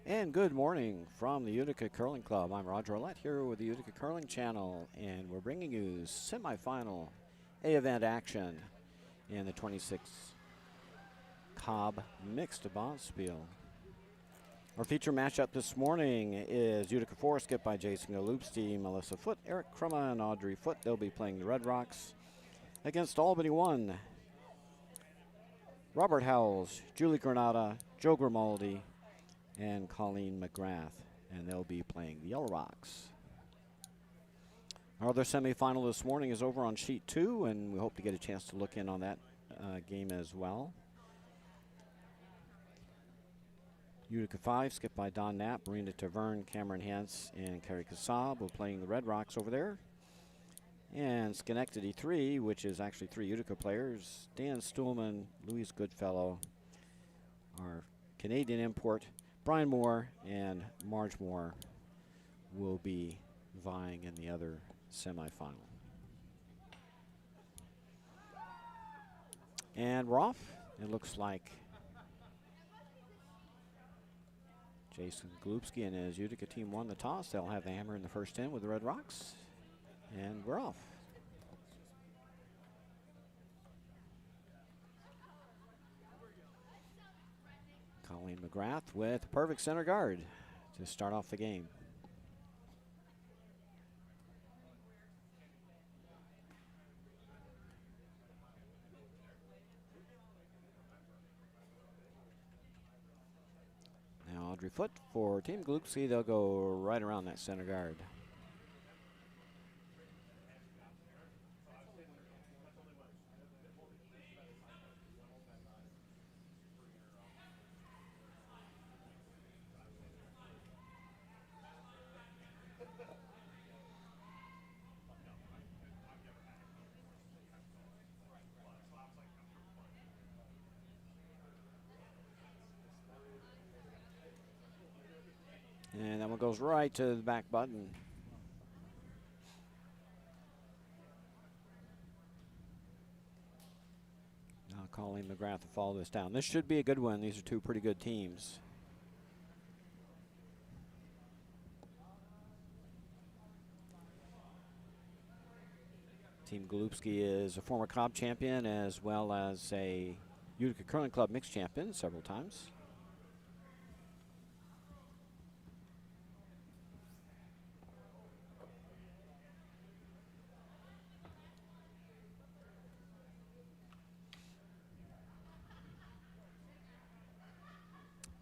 And good morning from the Utica Curling Club. I'm Roger Roulette here with the Utica Curling Channel, and we're bringing you semifinal A event action in the 26 Cobb mixed Bonspiel. Our feature matchup this morning is Utica 4, skipped by Jason Golubski, Melissa Foote, Eric Krumma, and Audrey Foote. They'll be playing the Red Rocks against Albany 1, Robert Howells, Julie Granata, Joe Grimaldi, and Colleen McGrath, and they'll be playing the Yellow Rocks. Our other semifinal this morning is over on sheet 2, and we hope to get a chance to look in on that game as well. Utica 5, skipped by Don Knapp, Marina Taverne, Cameron Hance, and Carrie Kassab will playing the Red Rocks over there. And Schenectady 3, which is actually 3 Utica players, Dan Stuhlman, Louise Goodfellow, our Canadian import, Brian Moore and Marge Moore will be vying in the other semifinal. And we're off. It looks like Jason Golubski and his Utica team won the toss. They'll have the hammer in the first 10 with the Red Rocks. And we're off. Colleen McGrath with a perfect center guard to start off the game. Now Audrey Foote for Team Golubski. They'll go right around that center guard. And that one goes right to the back button. Now Colleen McGrath to follow this down. This should be a good one. These are two pretty good teams. Team Golubski is a former Cobb champion as well as a Utica Curling Club mixed champion several times.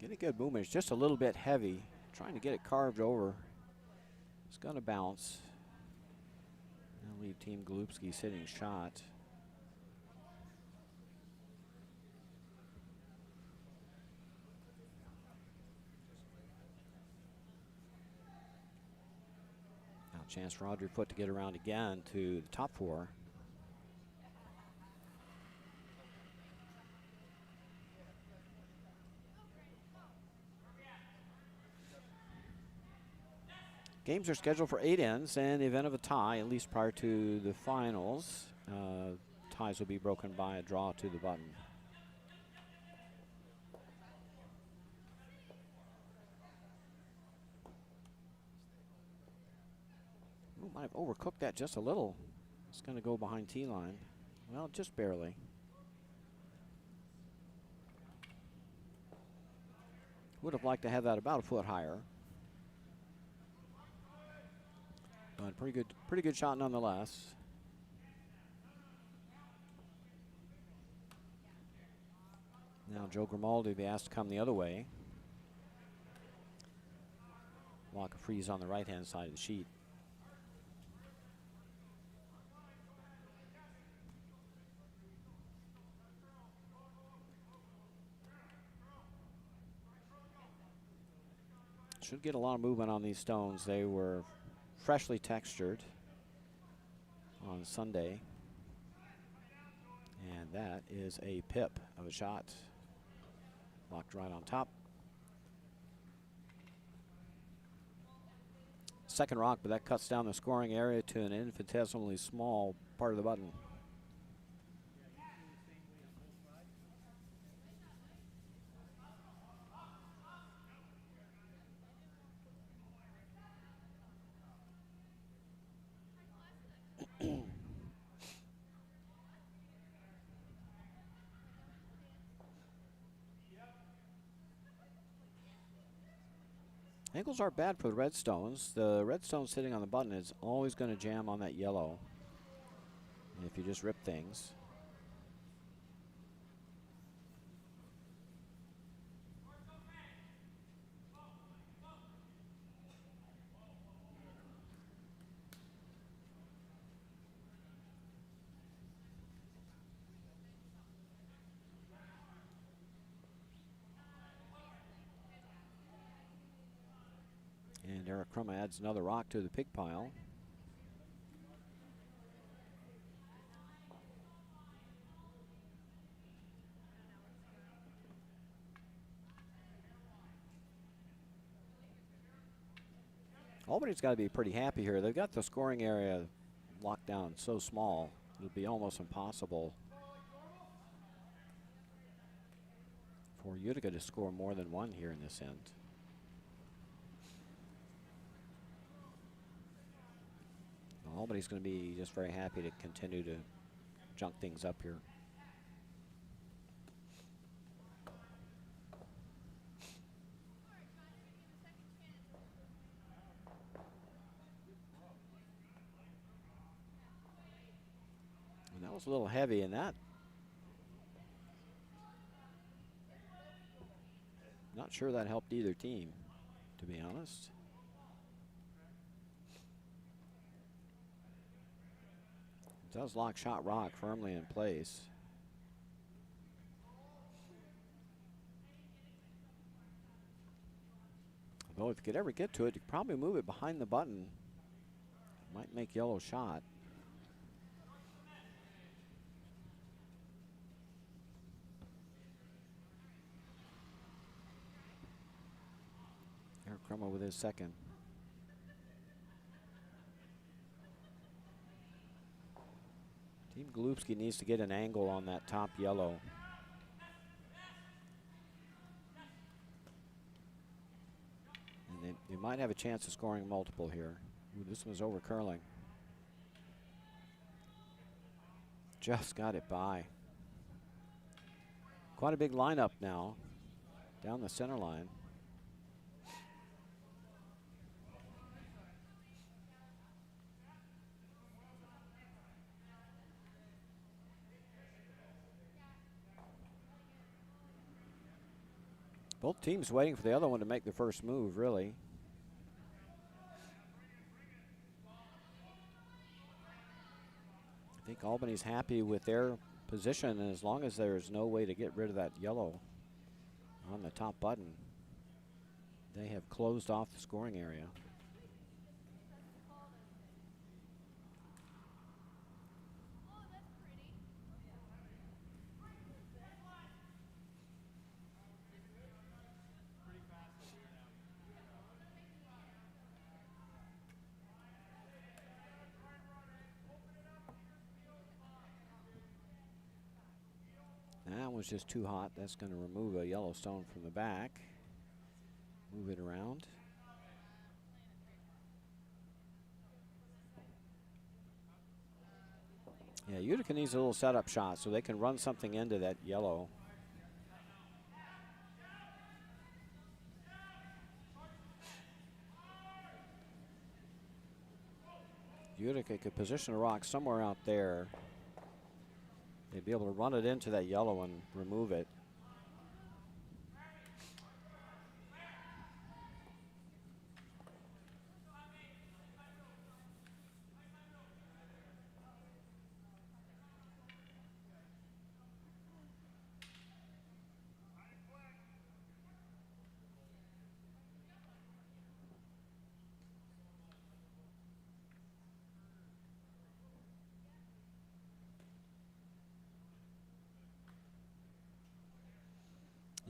Getting good movement. It's just a little bit heavy. Trying to get it carved over. It's going to bounce. I'll leave Team Golubski sitting shot. Now a chance for Audrey Foote to get around again to the top 4. Games are scheduled for 8 ends, and the event of a tie, at least prior to the finals, ties will be broken by a draw to the button. Ooh, might have overcooked that just a little. It's going to go behind T-line. Well, just barely. Would have liked to have that about a foot higher. But pretty good shot nonetheless. Now Joe Grimaldi will be asked to come the other way. Walker Freeze on the right-hand side of the sheet. Should get a lot of movement on these stones. They were freshly textured on Sunday. And that is a pip of a shot. Locked right on top. Second rock, but that cuts down the scoring area to an infinitesimally small part of the button. Angles are bad for the redstones. The redstone sitting on the button is always going to jam on that yellow if you just rip things. And Eric Crum adds another rock to the pig pile. Albany's got to be pretty happy here. They've got the scoring area locked down so small, it'll be almost impossible for Utica to score more than one here in this end. Albany's going to be just very happy to continue to junk things up here. And that was a little heavy, and that, not sure that helped either team, to be honest. It does lock shot rock firmly in place. Although if you could ever get to it, you could probably move it behind the button. Might make yellow shot. Eric Crum with his second. Team Golubski needs to get an angle on that top yellow. And they might have a chance of scoring multiple here. Ooh, this one's over curling. Just got it by. Quite a big lineup now down the center line. Both teams waiting for the other one to make the first move, really. I think Albany's happy with their position, and as long as there's no way to get rid of that yellow on the top button, they have closed off the scoring area. That was just too hot. That's going to remove a yellow stone from the back. Move it around. Yeah, Utica needs a little setup shot so they can run something into that yellow. Utica could position a rock somewhere out there. They'd be able to run it into that yellow and remove it.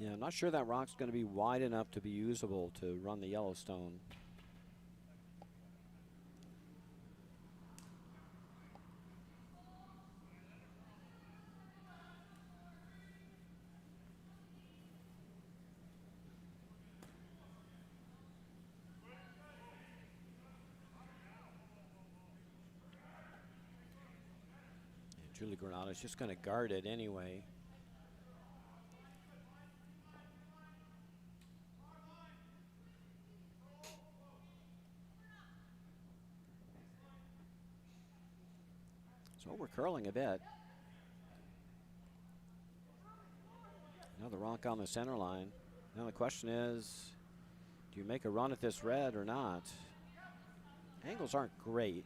Yeah, I'm not sure that rock's going to be wide enough to be usable to run the Yellowstone. And Julie Granada's just going to guard it anyway. So we're curling a bit. Another rock on the center line. Now the question is, do you make a run at this red or not? Angles aren't great.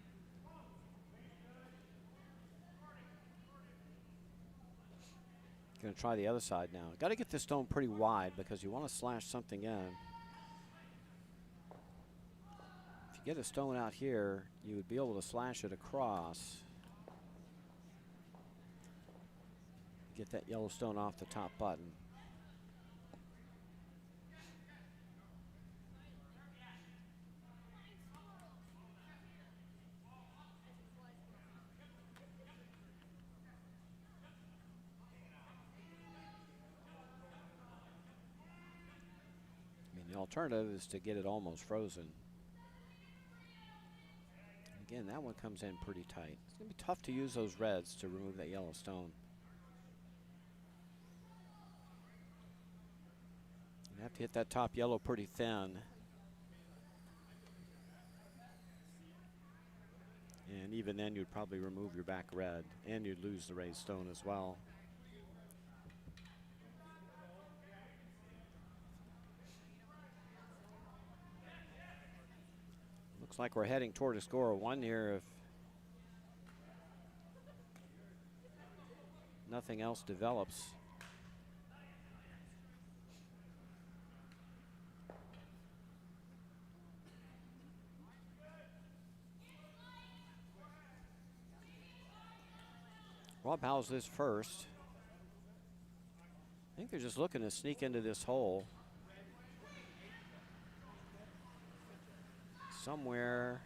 Going to try the other side now. Got to get this stone pretty wide because you want to slash something in. If you get a stone out here, you would be able to slash it across. Get that yellow stone off the top button. The alternative is to get it almost frozen. Again, that one comes in pretty tight. It's going to be tough to use those reds to remove that yellow stone. You have to hit that top yellow pretty thin. And even then, you'd probably remove your back red, and you'd lose the raised stone as well. Looks like we're heading toward a score of 1 here if nothing else develops. Rob Howell's this first. I think they're just looking to sneak into this hole. Somewhere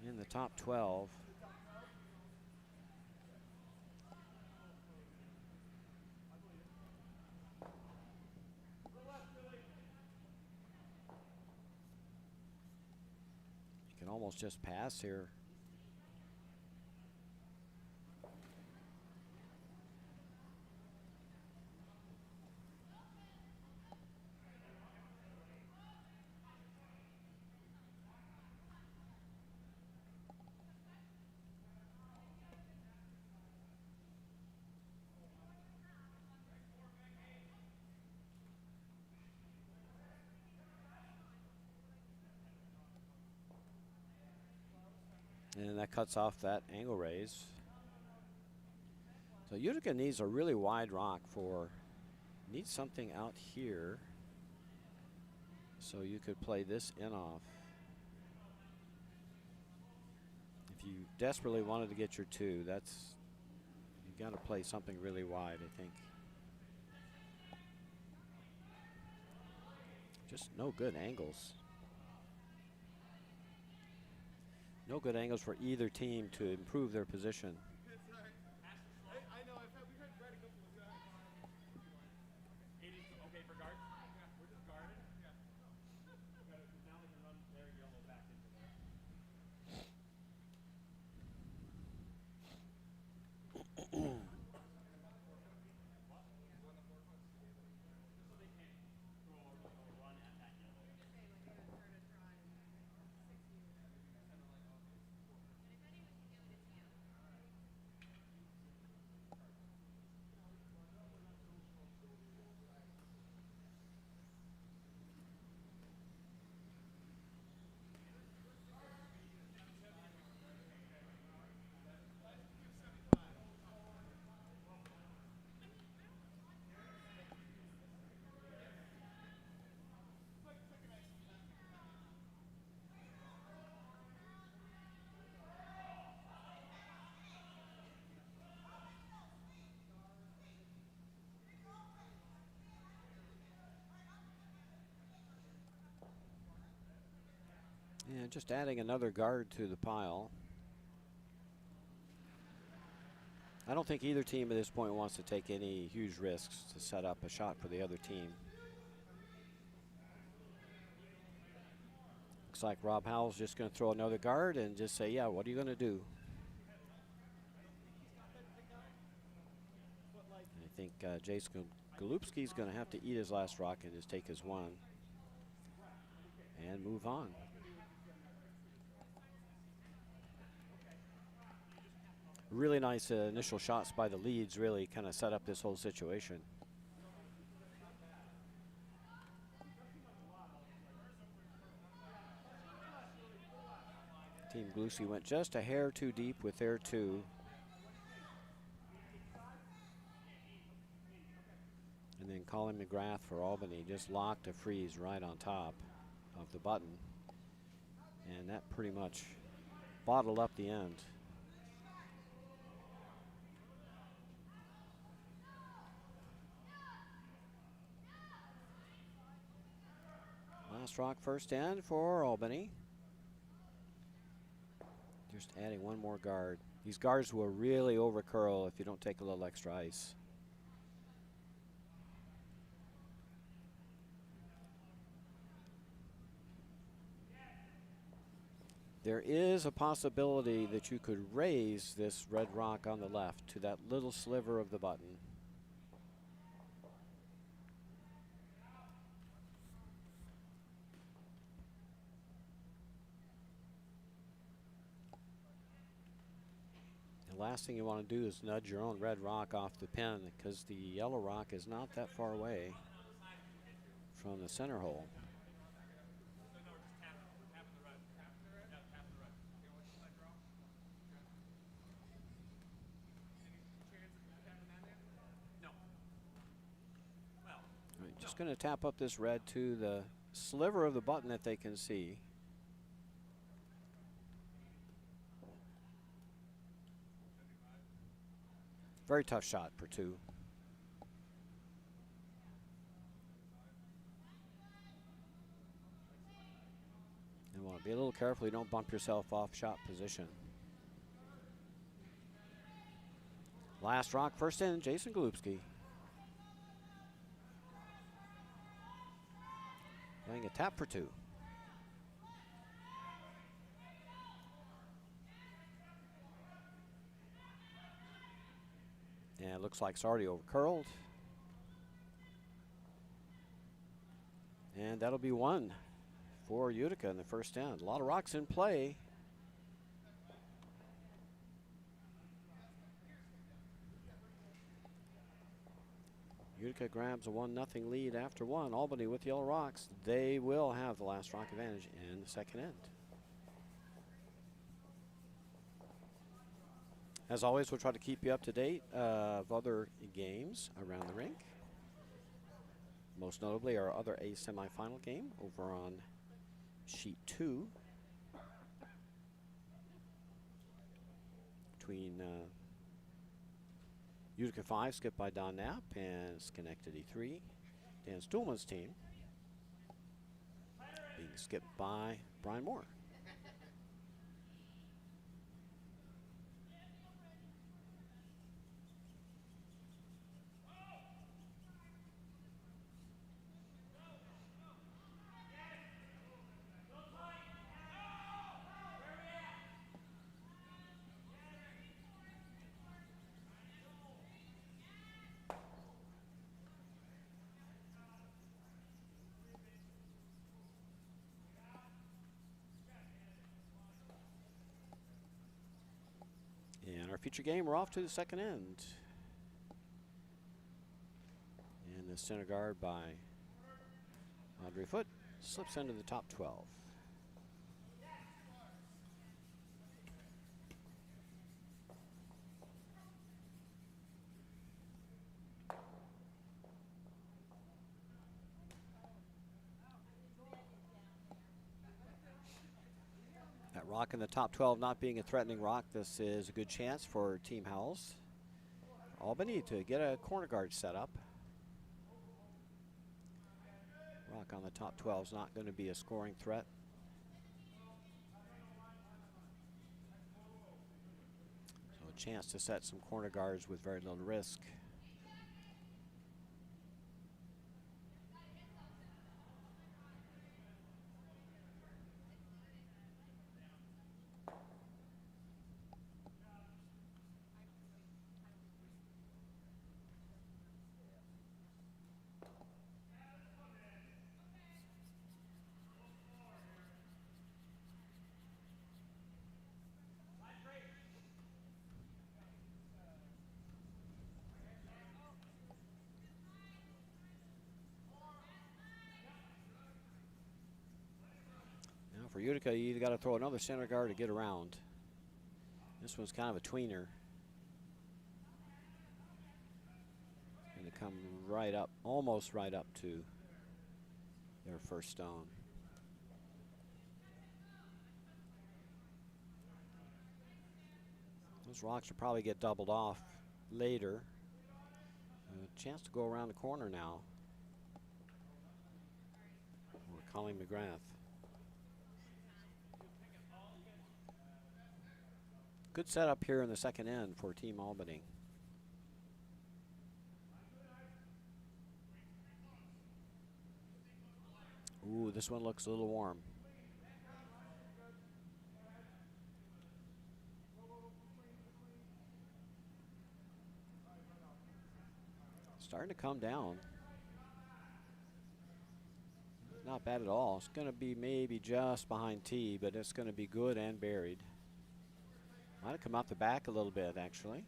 in the top 12. You can almost just pass here. And that cuts off that angle raise. So Utica needs a really wide rock needs something out here. So you could play this in off. If you desperately wanted to get your 2, you've got to play something really wide, I think. Just no good angles. No good angles for either team to improve their position. And just adding another guard to the pile. I don't think either team at this point wants to take any huge risks to set up a shot for the other team. Looks like Rob Howell's just going to throw another guard and just say, yeah, what are you going to do? I think Jason Golubski's going to have to eat his last rock and just take his 1 and move on. Really nice initial shots by the leads really kind of set up this whole situation. Team Glucy went just a hair too deep with their two. And then Colin McGrath for Albany just locked a freeze right on top of the button. And that pretty much bottled up the end. Last rock first end for Albany. Just adding one more guard. These guards will really over curl if you don't take a little extra ice. There is a possibility that you could raise this red rock on the left to that little sliver of the button. The last thing you want to do is nudge your own red rock off the pin because the yellow rock is not that far away from the center hole. Just going to tap up this red to the sliver of the button that they can see. Very tough shot for two. You want to be a little careful you don't bump yourself off shot position. Last rock first in, Jason Golubski. Playing a tap for two. And it looks like it's already over curled. And that'll be one for Utica in the first end. A lot of rocks in play. Utica grabs a 1-0 lead after one. Albany with yellow rocks. They will have the last rock advantage in the second end. As always, we'll try to keep you up to date of other games around the rink. Most notably our other A semifinal game over on sheet 2 between Utica 5, skipped by Don Knapp, and Schenectady 3, Dan Stuhlman's team, being skipped by Brian Moore. And our feature game, we're off to the second end. And the center guard by Andre Foote slips into the top 12. Rock in the top 12 not being a threatening rock, this is a good chance for Team Howells. Albany to get a corner guard set up. Rock on the top 12 is not going to be a scoring threat. So a chance to set some corner guards with very little risk. for Utica, you either got to throw another center guard to get around. This one's kind of a tweener. Going to come right up, almost right up to their first stone. Those rocks will probably get doubled off later. A chance to go around the corner now. Or Colleen McGrath. Good setup here in the second end for Team Albany. Ooh, this one looks a little warm. Starting to come down. Not bad at all. It's going to be maybe just behind T, but it's going to be good and buried. Might have come out the back a little bit, actually.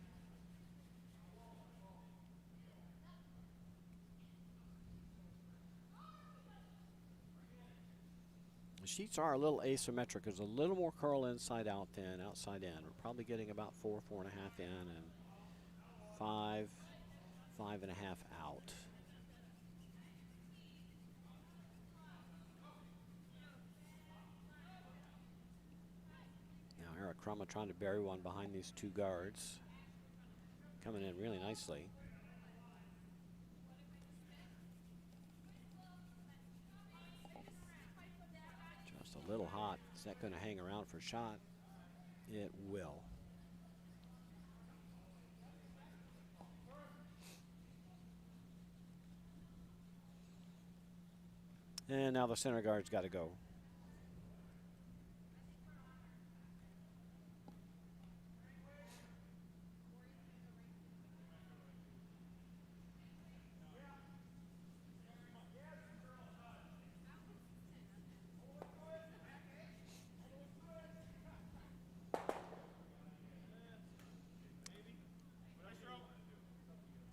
The sheets are a little asymmetric. There's a little more curl inside out than outside in. We're probably getting about 4, 4.5 in, and 5, 5.5 out. Now Eric Crumma trying to bury one behind these two guards. Coming in really nicely. Just a little hot. Is that going to hang around for a shot? It will. And now the center guard's got to go.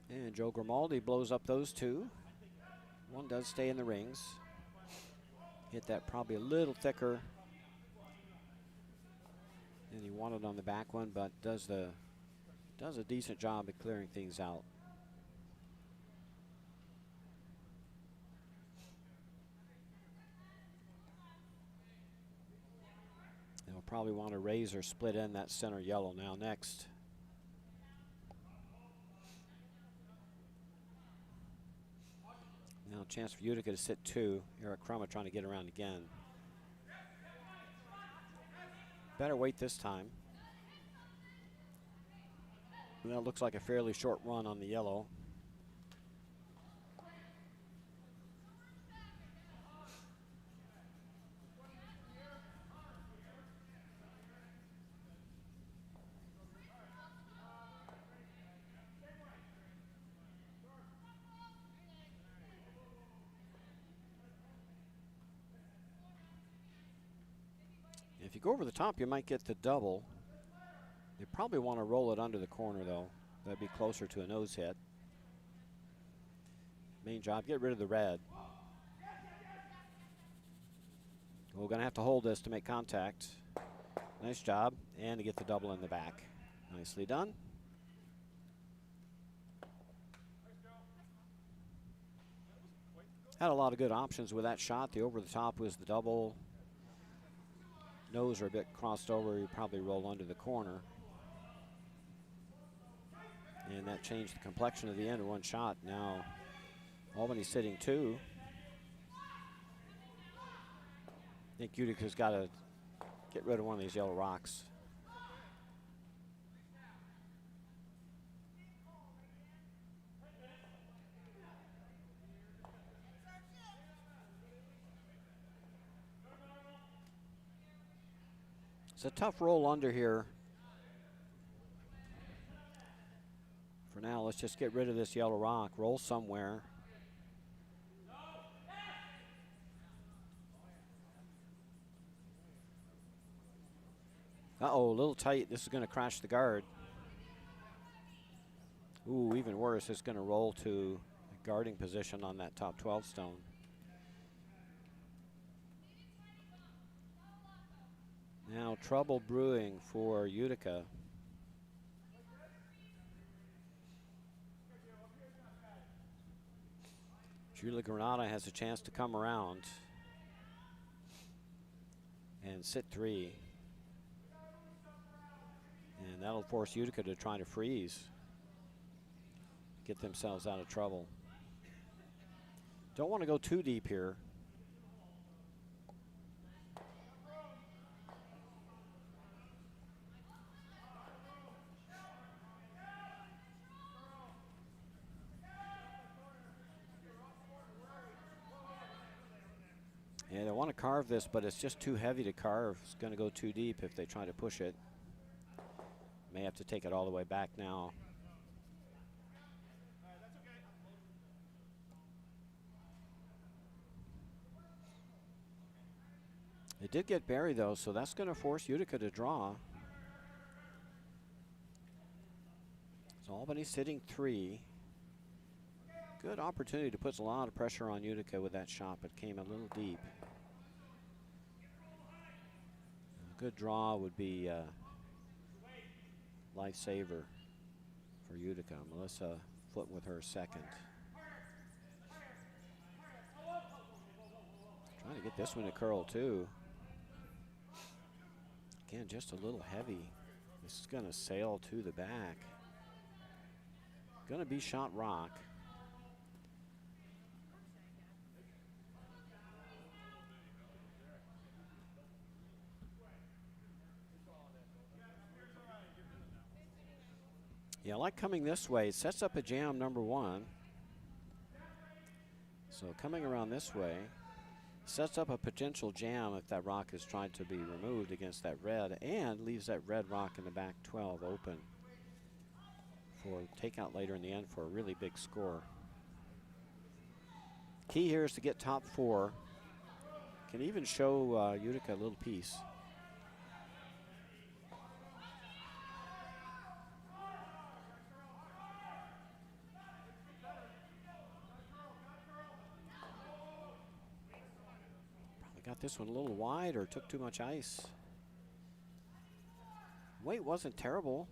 And Joe Grimaldi blows up those two. One does stay in the rings. Hit that probably a little thicker than he wanted on the back one, but does a decent job at clearing things out. They'll probably want to raise or split in that center yellow now next. Now a chance for Utica to sit two. Eric Crumma trying to get around again. Better wait this time. And that looks like a fairly short run on the yellow. If you go over the top, you might get the double. They probably want to roll it under the corner, though. That'd be closer to a nose hit. Main job, get rid of the red. We're going to have to hold this to make contact. Nice job, and to get the double in the back. Nicely done. Had a lot of good options with that shot. The over the top was the double. Nose are a bit crossed over. You probably roll under the corner. And that changed the complexion of the end in one shot. Now Albany's sitting two. I think Utica's got to get rid of one of these yellow rocks. It's a tough roll under here. For now, let's just get rid of this yellow rock. Roll somewhere. Uh-oh, a little tight. This is going to crash the guard. Ooh, even worse. It's going to roll to a guarding position on that top 12 stone. Now trouble brewing for Utica. Julia Granada has a chance to come around and sit 3. And that'll force Utica to try to freeze, get themselves out of trouble. Don't want to go too deep here. Yeah, they want to carve this, but it's just too heavy to carve. It's going to go too deep if they try to push it. May have to take it all the way back now. It did get buried though, so that's going to force Utica to draw. So Albany sitting 3. Good opportunity to put a lot of pressure on Utica with that shot, but came a little deep. A good draw would be a lifesaver for Utica. Melissa Foot with her second. Trying to get this one to curl too. Again, just a little heavy. This is going to sail to the back. Going to be shot rock. Yeah, I like coming this way. It sets up a jam number 1. So coming around this way sets up a potential jam if that rock is trying to be removed against that red, and leaves that red rock in the back 12 open for takeout later in the end for a really big score. Key here is to get top 4. Can even show Utica a little piece. Got this one a little wide or took too much ice. Weight wasn't terrible.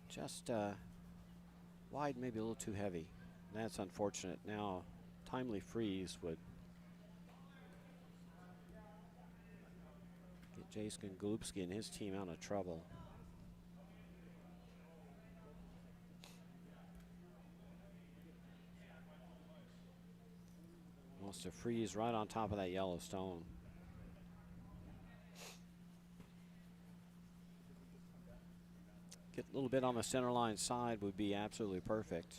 Just wide, maybe a little too heavy. That's unfortunate. Now, timely freeze would get Jason Golubski and his team out of trouble. Wants to freeze right on top of that yellow stone. Get a little bit on the center line side would be absolutely perfect.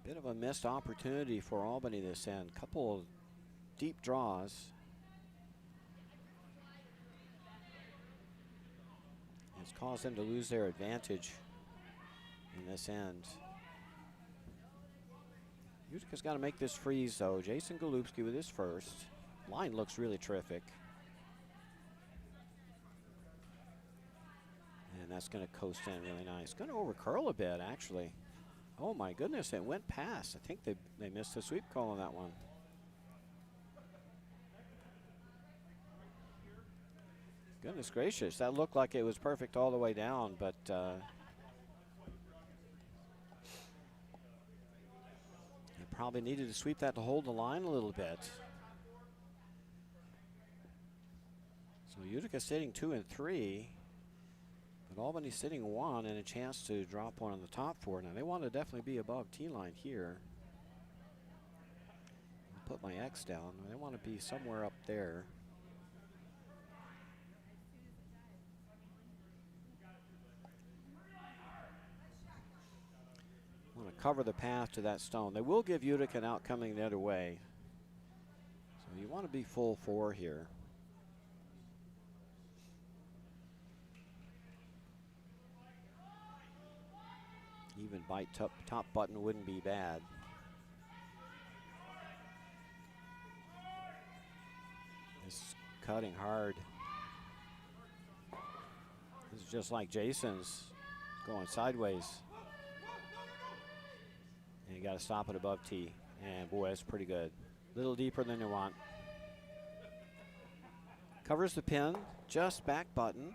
Bit of a missed opportunity for Albany this end. Couple of deep draws. It's caused them to lose their advantage in this end. Utica's got to make this freeze though. Jason Golubski with his first. Line looks really terrific. And that's going to coast in really nice. Going to over curl a bit actually. Oh my goodness, it went past. I think they missed the sweep call on that one. Goodness gracious, that looked like it was perfect all the way down, but you probably needed to sweep that to hold the line a little bit. So Utica sitting 2 and 3. But Albany sitting 1 and a chance to drop one on the top 4. Now they want to definitely be above T-line here. I'll put my X down. They want to be somewhere up there. Want to cover the path to that stone. They will give Utica an out coming the other way. So you want to be full 4 here. Even bite top button wouldn't be bad. This is cutting hard. This is just like Jason's, going sideways. And you got to stop it above tee. And boy, that's pretty good. A little deeper than you want. Covers the pin, just back button.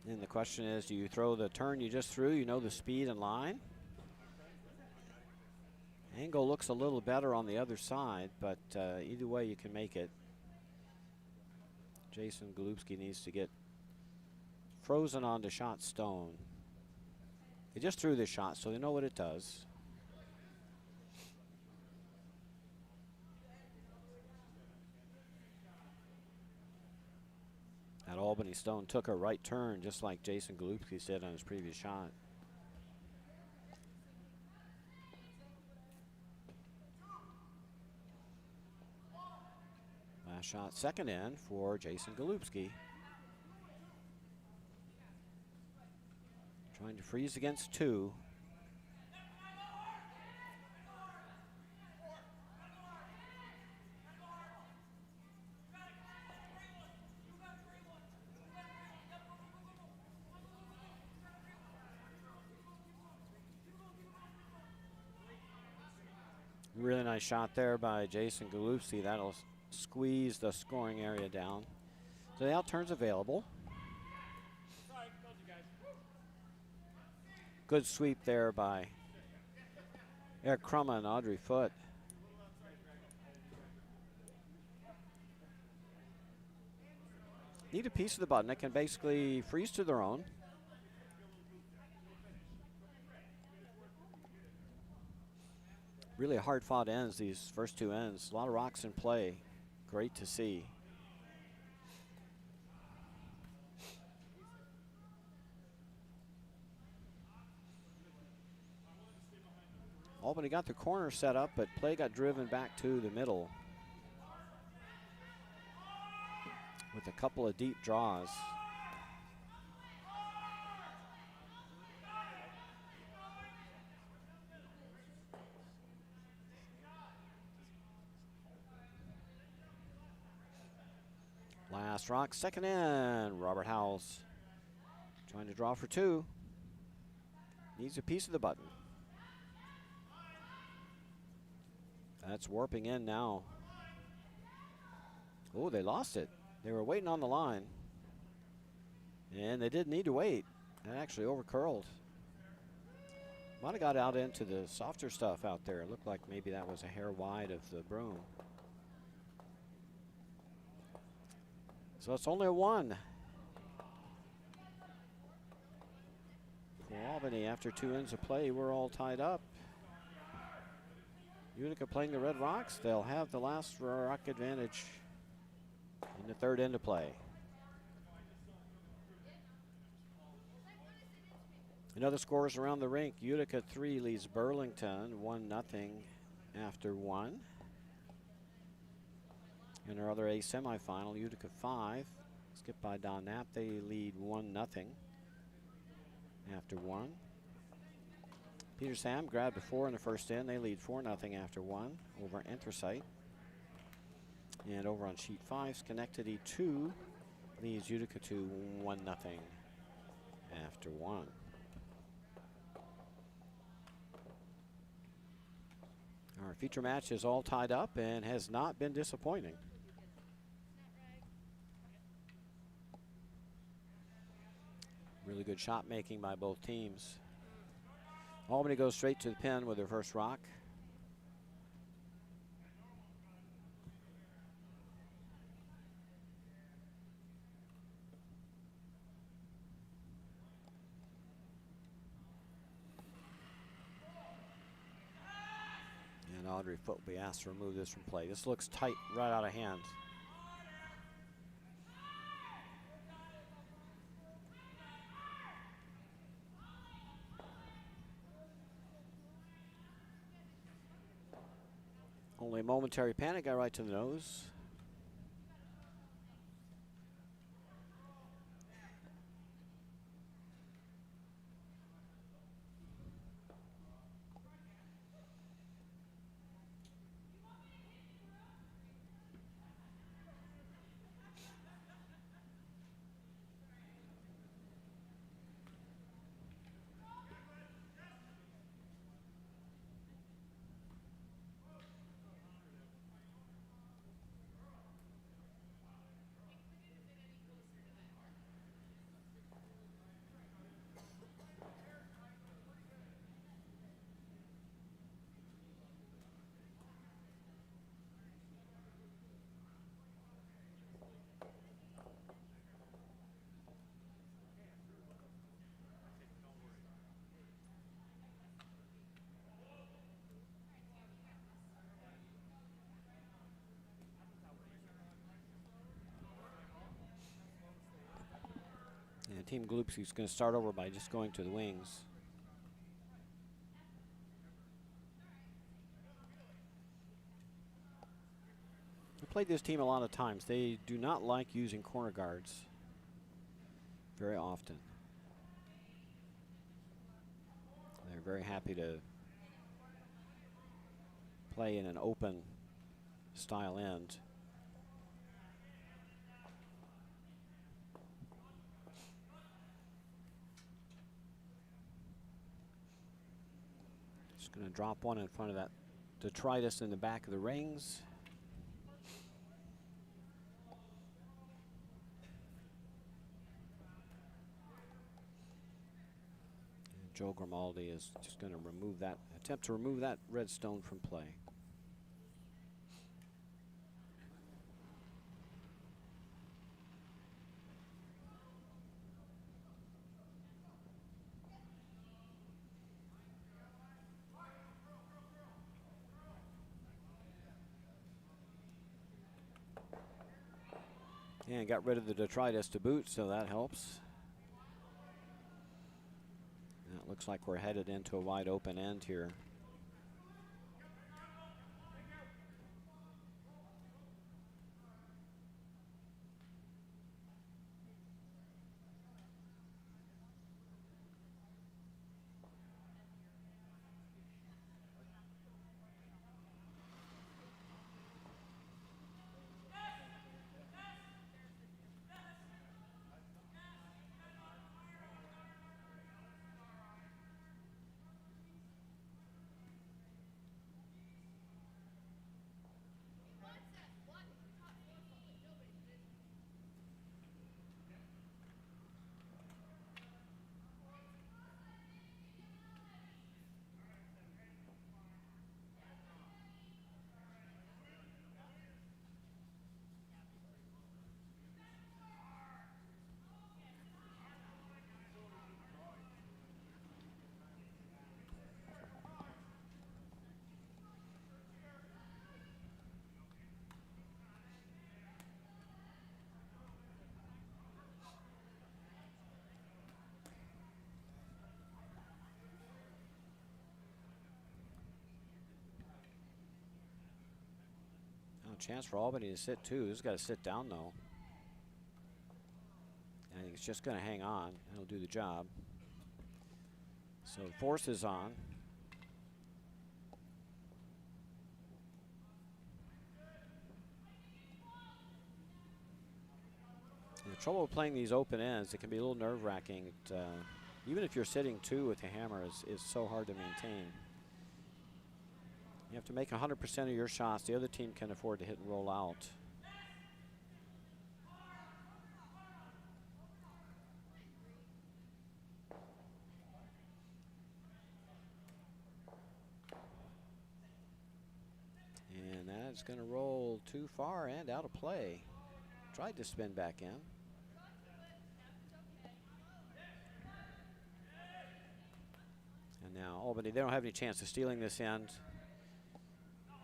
And the question is, do you throw the turn you just threw? You know the speed and line. Angle looks a little better on the other side, but either way you can make it. Jason Golubski needs to get frozen onto shot stone. They just threw this shot, so they know what it does. That Albany stone took a right turn, just like Jason Golubski said on his previous shot. Last shot, second in for Jason Golubski. Trying to freeze against two. Really nice shot there by Jason Golubski. That'll squeeze the scoring area down. So the out turn's available. Good sweep there by Eric Crumme and Audrey Foote. Need a piece of the button that can basically freeze to their own. Really hard fought ends, these first two ends. A lot of rocks in play. Great to see. Albany got the corner set up, but play got driven back to the middle with a couple of deep draws. Last rock, second in. Robert Howells trying to draw for two. Needs a piece of the button. That's warping in now. Oh, they lost it. They were waiting on the line. And they didn't need to wait. That actually overcurled. Might have got out into the softer stuff out there. It looked like maybe that was a hair wide of the broom. So it's only a one for Albany. After two ends of play, we're all tied up. Utica playing the Red Rocks. They'll have the last rock advantage in the third end of play. Another scores around the rink. Utica 3 leads Burlington 1-0 after one. In our other A semifinal, Utica 5, skipped by Don Knapp. They lead 1-0 after one. Peter Sam grabbed a 4 in the first end. They lead 4-0 after one over Anthracite. And over on sheet 5, Schenectady 2 leads Utica to 1-0 after one. Our feature match is all tied up and has not been disappointing. Really good shot making by both teams. Albany goes straight to the pin with their first rock. And Audrey Foote will be asked to remove this from play. This looks tight right out of hand. Only a momentary panic, got right to the nose. Team Glupski is going to start over by just going to the wings. I played this team a lot of times. They do not like using corner guards very often. They're very happy to play in an open style end. Just going to drop one in front of that detritus in the back of the rings. And Joe Grimaldi is just going to remove that, attempt to remove that red stone from play. And got rid of the detritus to boot, so that helps. And it looks like we're headed into a wide open end here. Chance for Albany to sit too. He's got to sit down though. I think it's just going to hang on. He'll do the job. So force is on. And the trouble with playing these open ends, it can be a little nerve-wracking. Even if you're sitting two with the hammer, is so hard to maintain. You have to make 100% of your shots. The other team can afford to hit and roll out. And that's going to roll too far and out of play. Tried to spin back in. And now Albany, they don't have any chance of stealing this end,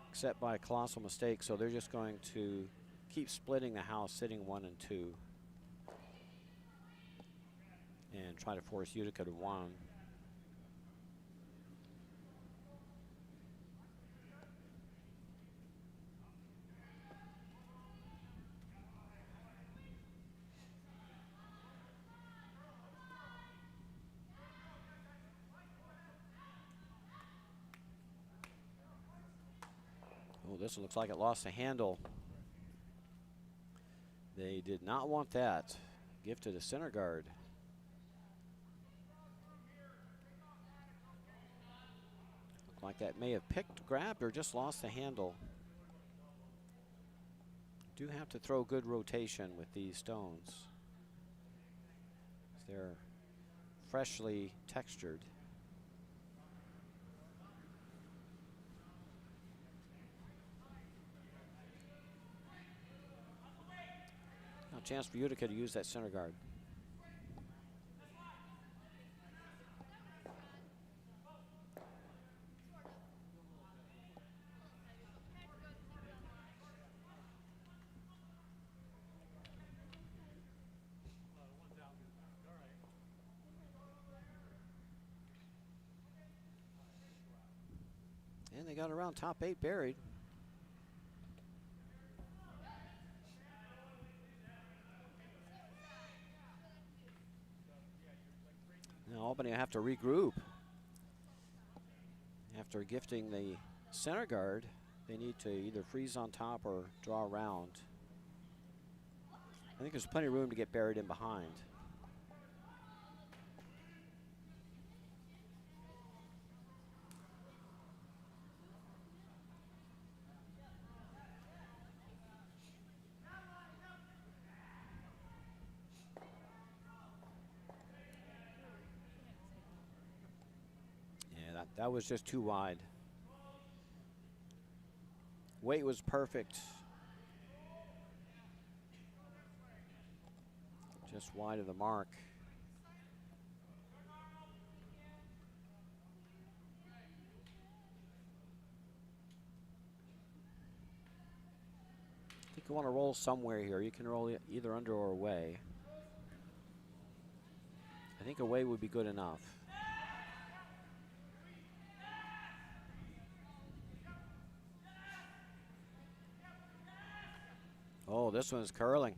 except by a colossal mistake, so they're just going to keep splitting the house, sitting 1 and 2, and try to force Utica to 1. Oh, this looks like it lost the handle. They did not want that. Gift to the center guard. Looked like that may have picked, grabbed, or just lost the handle. Do have to throw good rotation with these stones. They're freshly textured. Now a chance for Utica to use that center guard. They got around top 8 buried. Now Albany have to regroup. After gifting the center guard, they need to either freeze on top or draw around. I think there's plenty of room to get buried in behind. Yeah, that was just too wide. Weight was perfect. Just wide of the mark. I think you want to roll somewhere here. You can roll either under or away. I think away would be good enough. Oh, this one's curling.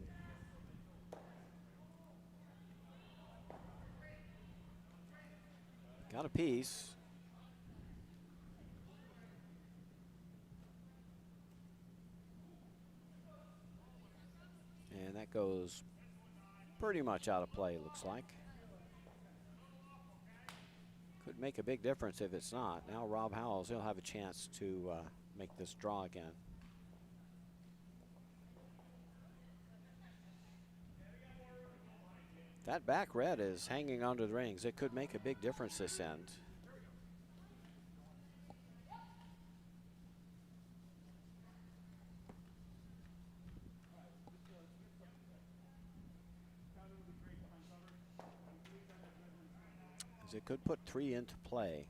Got a piece. And that goes pretty much out of play, looks like. Could make a big difference if it's not. Now Rob Howells, he'll have a chance to make this draw again. That back red is hanging onto the rings. It could make a big difference this end. As it could put 3 into play.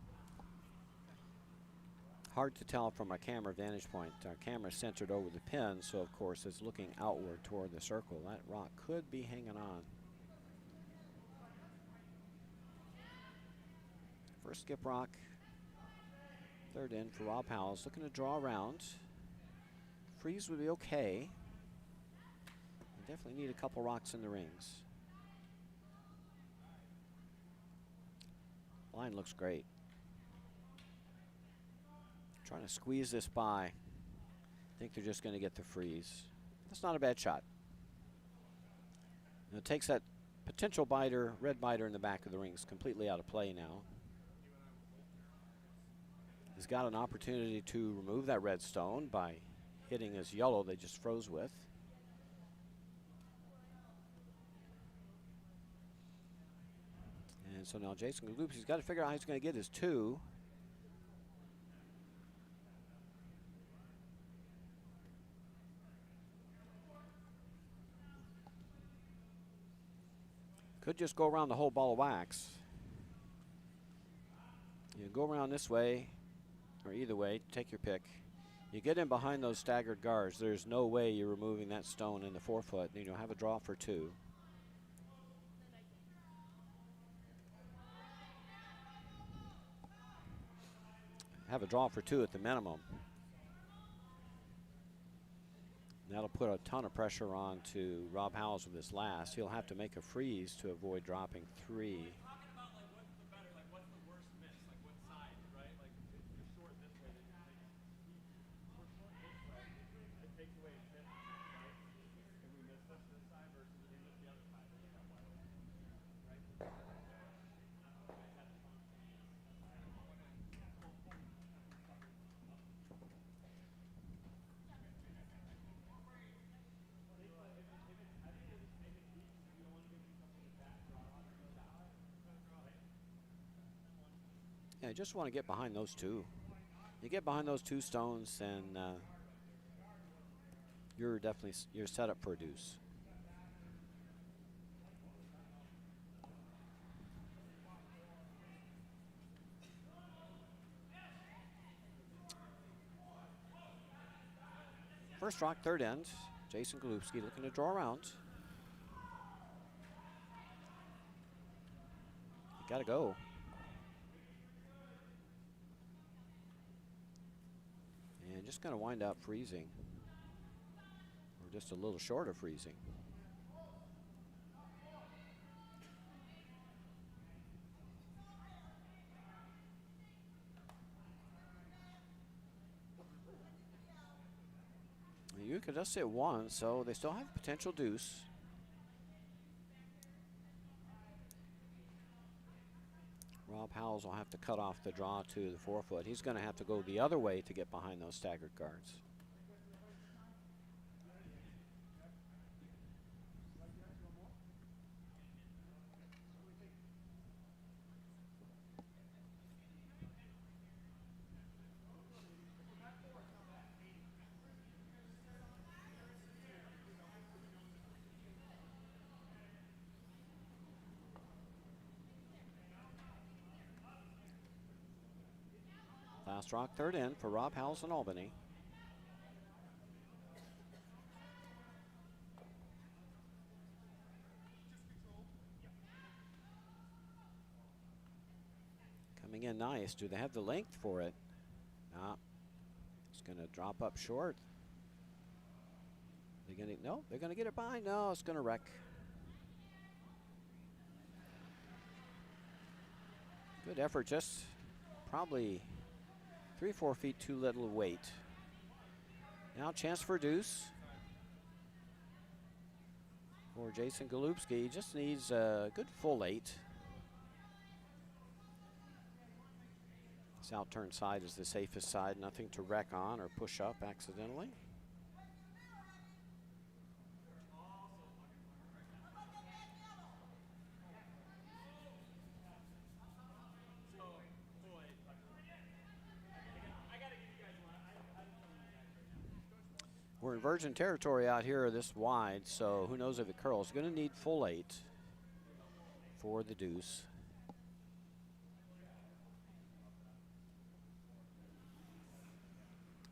Hard to tell from our camera vantage point. Our camera is centered over the pin, so of course it's looking outward toward the circle. That rock could be hanging on. First skip rock, third in for Rob Howells, looking to draw around. Freeze would be okay. We definitely need a couple rocks in the rings. Line looks great. Trying to squeeze this by. I think they're just going to get the freeze. That's not a bad shot. And it takes that potential biter, red biter in the back of the rings completely out of play now. He's got an opportunity to remove that red stone by hitting his yellow they just froze with. And so now Jason Galoops, he's got to figure out how he's going to get his 2. Could just go around the whole ball of wax. You go around this way, or either way, take your pick. You get in behind those staggered guards. There's no way you're removing that stone in the 4-foot. You know, have a draw for 2. Have a draw for 2 at the minimum. That'll put a ton of pressure on to Rob Howells with this last. He'll have to make a freeze to avoid dropping 3. Yeah, I just want to get behind those 2. You get behind those 2 stones, and you're set up for a deuce. First rock, third end. Jason Galupski looking to draw around. Got to go. just going to wind up freezing, or just a little short of freezing. Utica does sit one, so they still have potential deuce. Rob Howells will have to cut off the draw to the 4-foot. He's going to have to go the other way to get behind those staggered guards. Last rock, third in for Rob Howells in Albany. Coming in nice. Do they have the length for it? Nah. It's going to drop up short. They're going to, no, they're going to get it by. No, it's going to wreck. Good effort, just probably 3-4 feet too little weight. Now chance for deuce for Jason Golubski. He just needs a good full 8. This out-turn side is the safest side. Nothing to wreck on or push up accidentally. We're in virgin territory out here this wide, so who knows if it curls. Going to need full 8 for the deuce.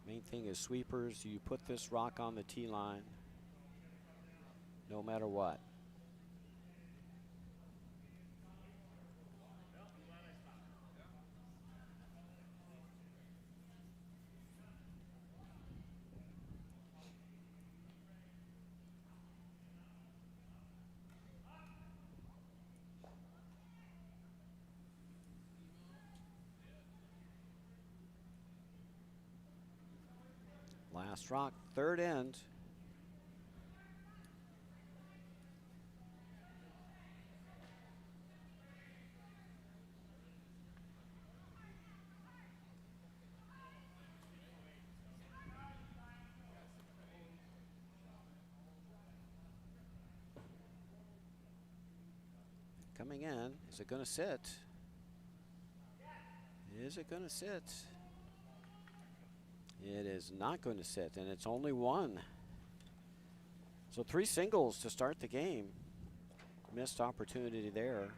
Main thing is sweepers. You put this rock on the tee line no matter what. Last rock, third end. Coming in, is it going to sit? Is it going to sit? It is not going to sit, and it's only one. So 3 singles to start the game. Missed opportunity there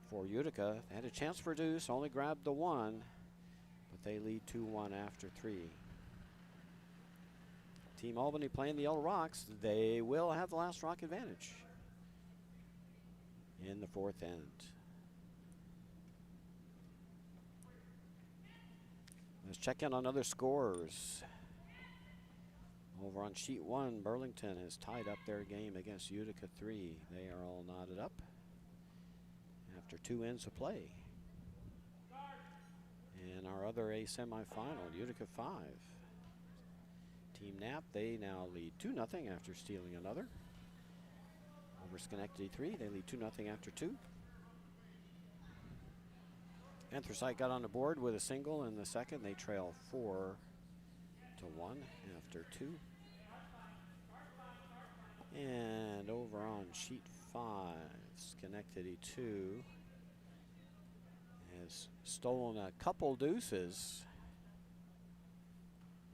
for Utica. They had a chance for deuce, only grabbed the 1, but they lead 2-1 after 3. Team Albany playing the Yellow Rocks. They will have the last rock advantage in the 4th end. Let's check in on other scores. Over on sheet 1, Burlington has tied up their game against Utica 3. They are all knotted up after 2 ends of play. And our other A semifinal, Utica 5. Team Knapp, they now lead 2-0 after stealing another. Over Schenectady 3, they lead 2-0 after 2. Anthracite got on the board with a single in the second. They trail 4-1 after 2. And over on sheet 5, Schenectady 2 has stolen a couple deuces.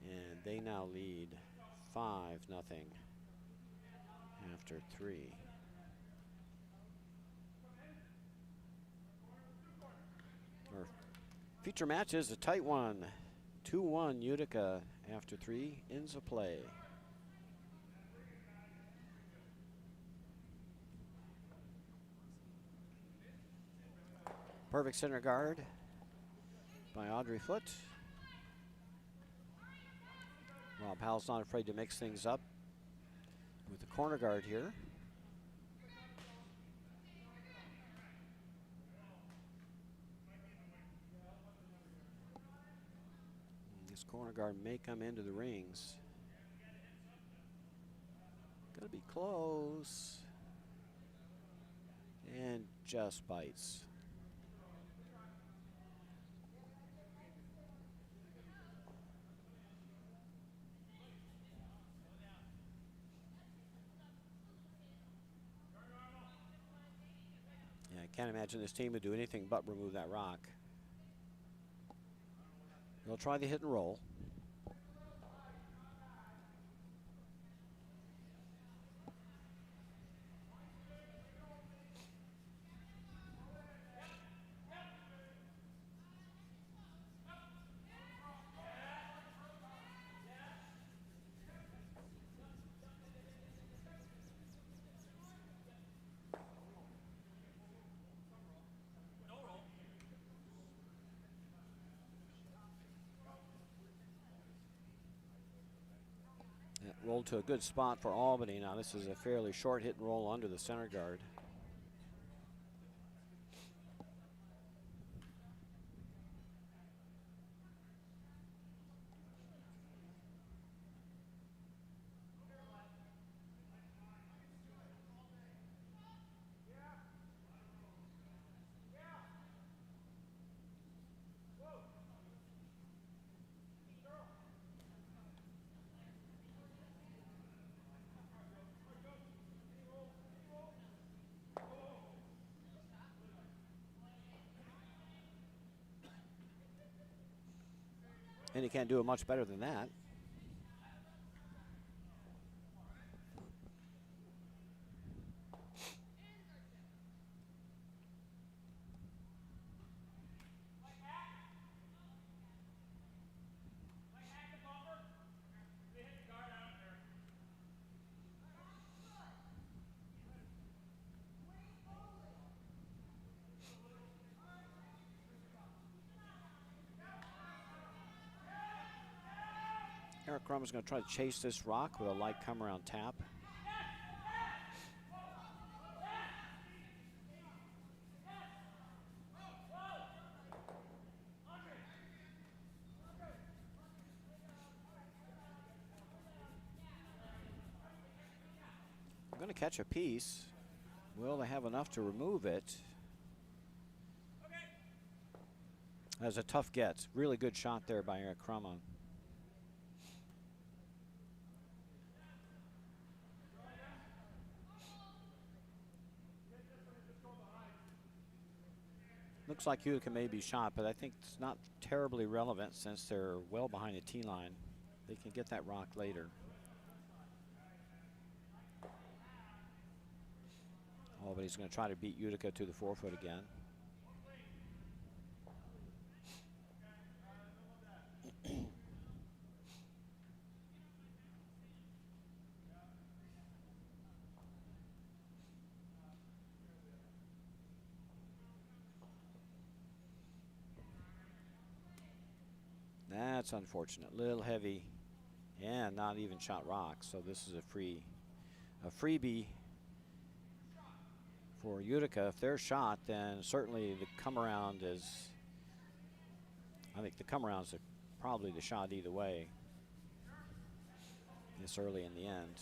And they now lead 5-0 after 3. Our feature match is a tight one. 2-1 Utica after 3 ends of play. Perfect center guard by Audrey Foote. Powell's not afraid to mix things up with the corner guard here. This corner guard may come into the rings. Gonna be close. And just bites. Yeah, I can't imagine this team would do anything but remove that rock. They'll try the hit and roll. That rolled to a good spot for Albany. Now this is a fairly short hit and roll under the center guard. And he can't do it much better than that. Eric Crum is going to try to chase this rock with a light come around tap. I'm going to catch a piece. Will they have enough to remove it? That's a tough get. Really good shot there by Eric Crum. Looks like Utica may be shot, but I think it's not terribly relevant since they're well behind the tee line. They can get that rock later. Albany's going to try to beat Utica to the 4-foot again. That's unfortunate. Little heavy and not even shot rock. So this is a freebie for Utica. If they're shot, then certainly the come around is, I think the come around is probably the shot either way this early in the end.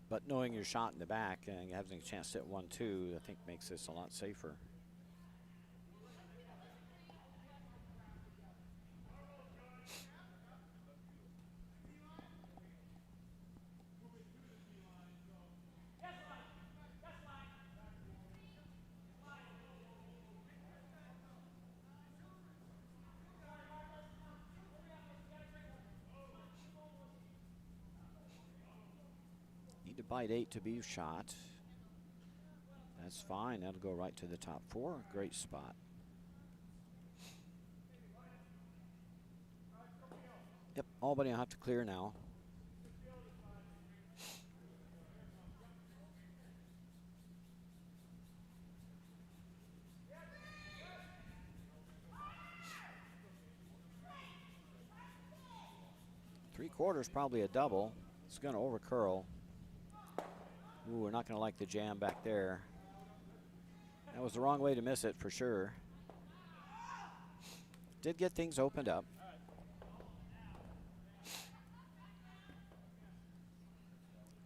But knowing you're shot in the back and having a chance to hit 1-2, I think makes this a lot safer. Bite 8 to be shot. That's fine. That'll go right to the top 4. Great spot. Yep, Albany will have to clear now. 3/4, probably a double. It's going to over curl. Ooh, we're not going to like the jam back there. That was the wrong way to miss it for sure. Did get things opened up.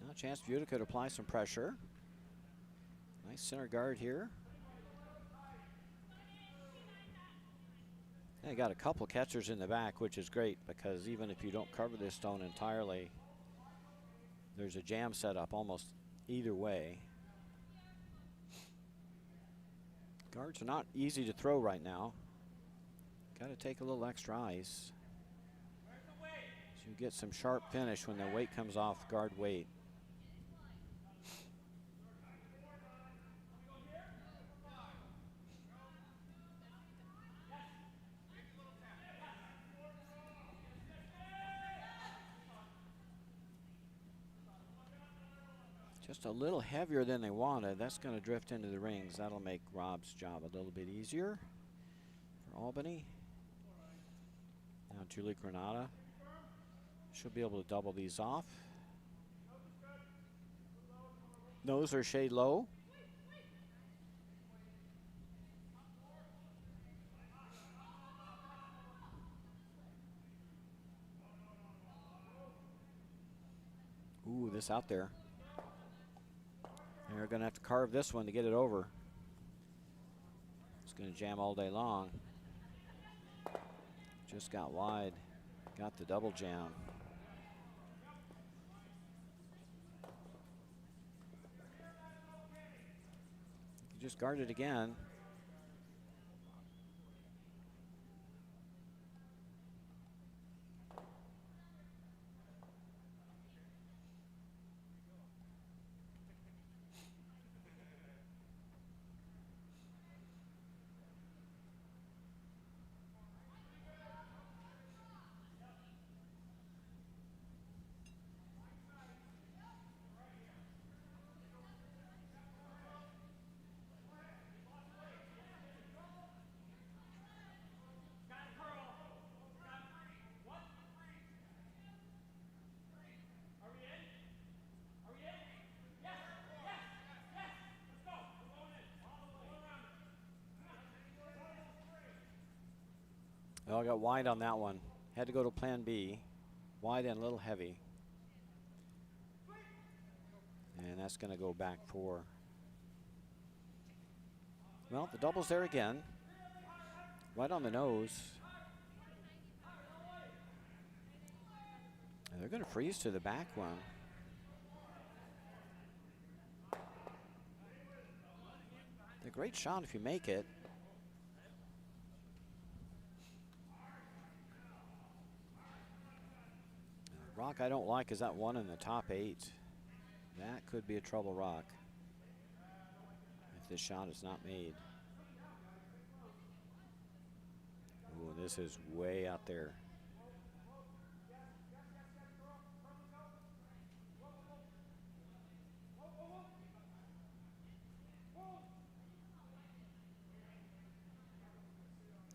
Now a chance for Utica to apply some pressure. Nice center guard here. They got a couple catchers in the back, which is great because even if you don't cover this stone entirely, there's a jam set up almost either way. Guards are not easy to throw right now. Got to take a little extra ice. So you get some sharp finish when the weight comes off guard weight. Just a little heavier than they wanted. That's going to drift into the rings. That'll make Rob's job a little bit easier for Albany. Now Julie Granada. She'll be able to double these off. Those are shade low. Ooh, this out there. They're going to have to carve this one to get it over. It's going to jam all day long. Just got wide. Got the double jam. You just guard it again. Well, I got wide on that one. Had to go to plan B. Wide and a little heavy. And that's going to go back 4. Well, the double's there again. Right on the nose. And they're going to freeze to the back one. A great shot if you make it. Rock I don't like is that one in the top 8. That could be a trouble rock if this shot is not made. Ooh, this is way out there.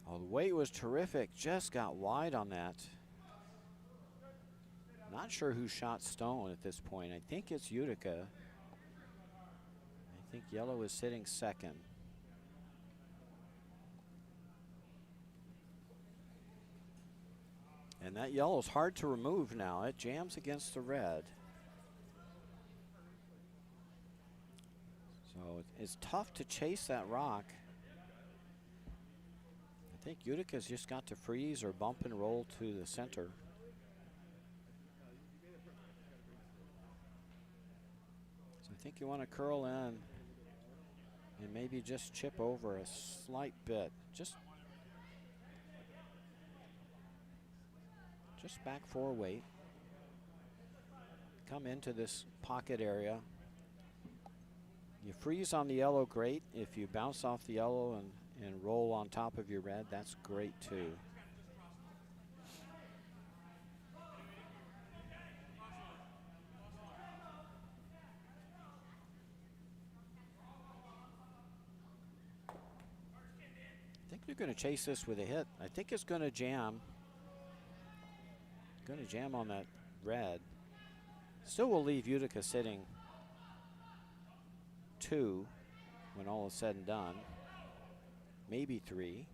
Oh, the weight was terrific. Just got wide on that. Not sure who shot stone at this point. I think it's Utica. I think yellow is sitting second. And that yellow is hard to remove now. It jams against the red. So it's tough to chase that rock. I think Utica's just got to freeze or bump and roll to the center. So I think you want to curl in and maybe just chip over a slight bit. Just back 4 weight. Come into this pocket area. You freeze on the yellow, great. If you bounce off the yellow and roll on top of your red, that's great too. I think they're going to chase this with a hit. I think it's going to jam. Going to jam on that red. Still will leave Utica sitting 2 when all is said and done. Maybe 3.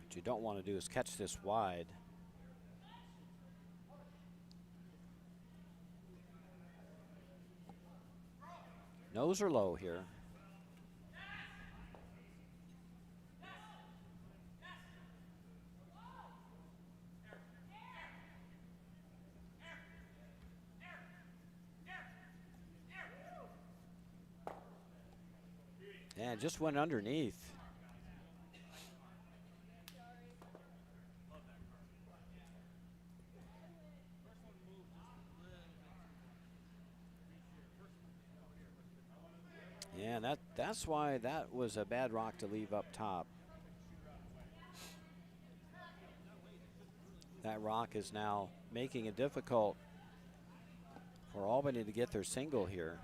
What you don't want to do is catch this wide. Nose are low here. Yeah, it just went underneath. Yeah, that's why that was a bad rock to leave up top. That rock is now making it difficult for Albany to get their single here.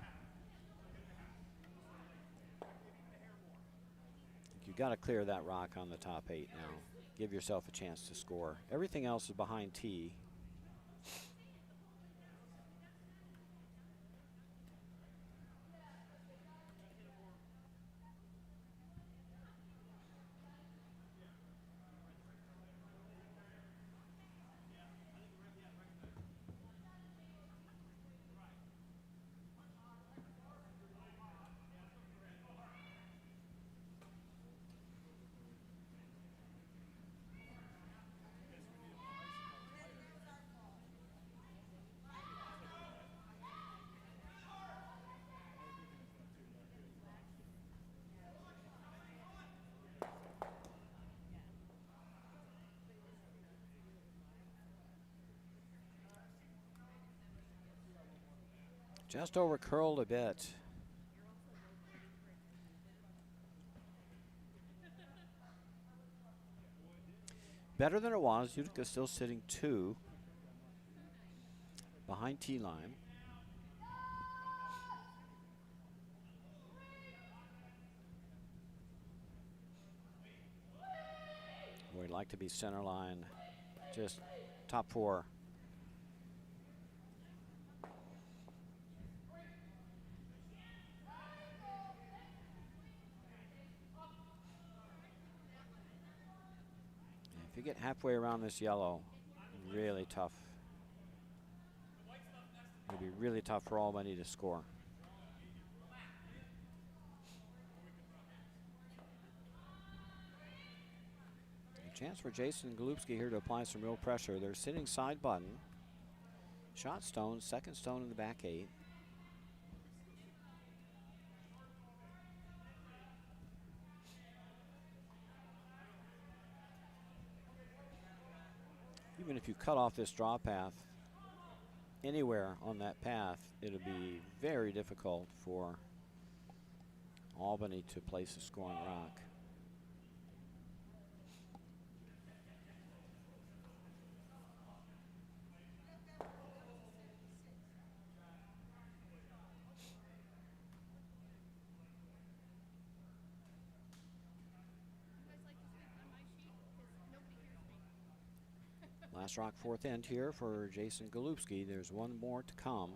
You've got to clear that rock on the top 8 now. Give yourself a chance to score. Everything else is behind tee. Just over curled a bit. Better than it was. Utica still sitting 2 behind tee line. We'd like to be center line, just top 4. If you get halfway around this yellow, really tough. It'll be really tough for Albany to score. A chance for Jason Golubski here to apply some real pressure. They're sitting side button. Shot stone, second stone in the back 8. Even if you cut off this draw path, anywhere on that path, it'll be very difficult for Albany to place a scoring rock. Last rock, 4th end here for Jason Golubski. There's one more to come.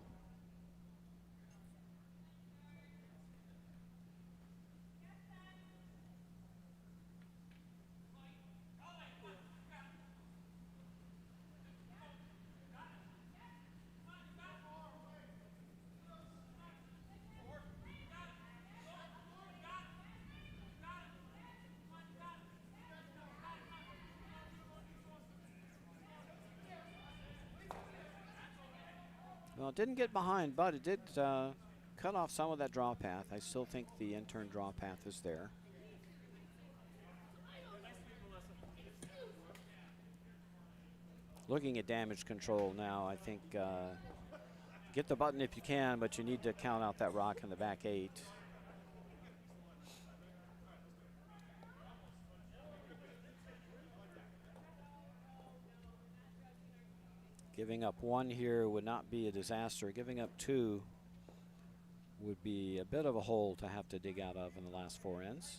Well, it didn't get behind, but it did cut off some of that draw path. I still think the in-turn draw path is there. Looking at damage control now, I think get the button if you can, but you need to count out that rock in the back 8. Giving up one here would not be a disaster. Giving up two would be a bit of a hole to have to dig out of in the last 4 ends.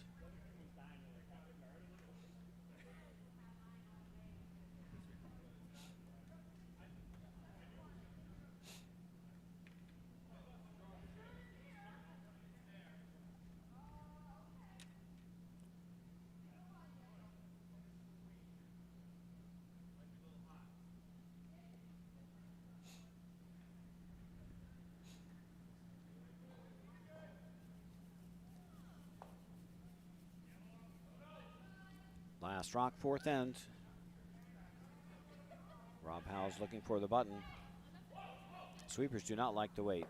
Last rock, 4th end. Rob Howell's looking for the button. Sweepers do not like the wait.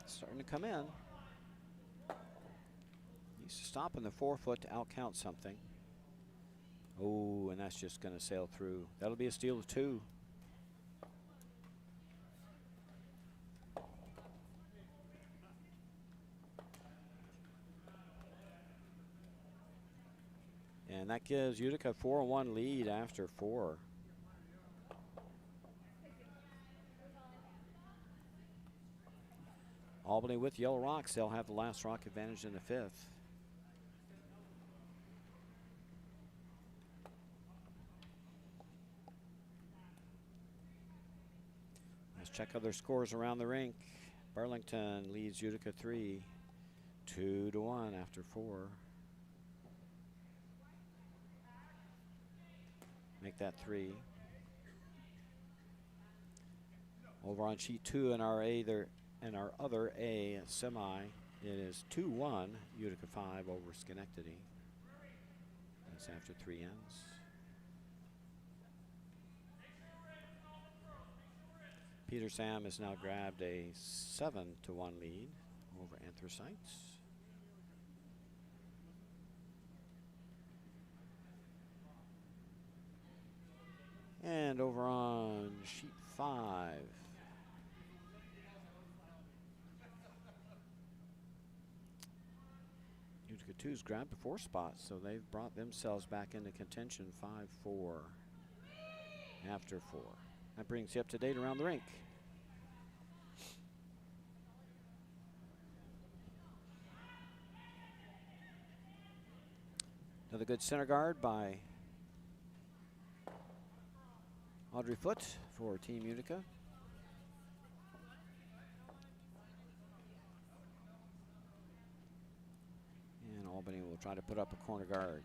Starting to come in. Needs to stop in the 4-foot to outcount something. Oh, and that's just going to sail through. That'll be a steal of 2. And that gives Utica a 4-1 lead after 4. Albany with Yellow Rocks, they'll have the last rock advantage in the 5th. Let's check other scores around the rink. Burlington leads Utica 3, 2-1 after 4. Make that 3. Over on sheet 2 in our other A semi, it is 2-1 Utica 5 over Schenectady. That's after 3 ends. Peter Sam has now grabbed a 7-1 lead over Anthracites. And over on sheet 5, Utica 2's grabbed a 4 spot, so they've brought themselves back into contention 5-4 after 4. That brings you up to date around the rink. Another good center guard by Audrey Foote for Team Utica. And Albany will try to put up a corner guard.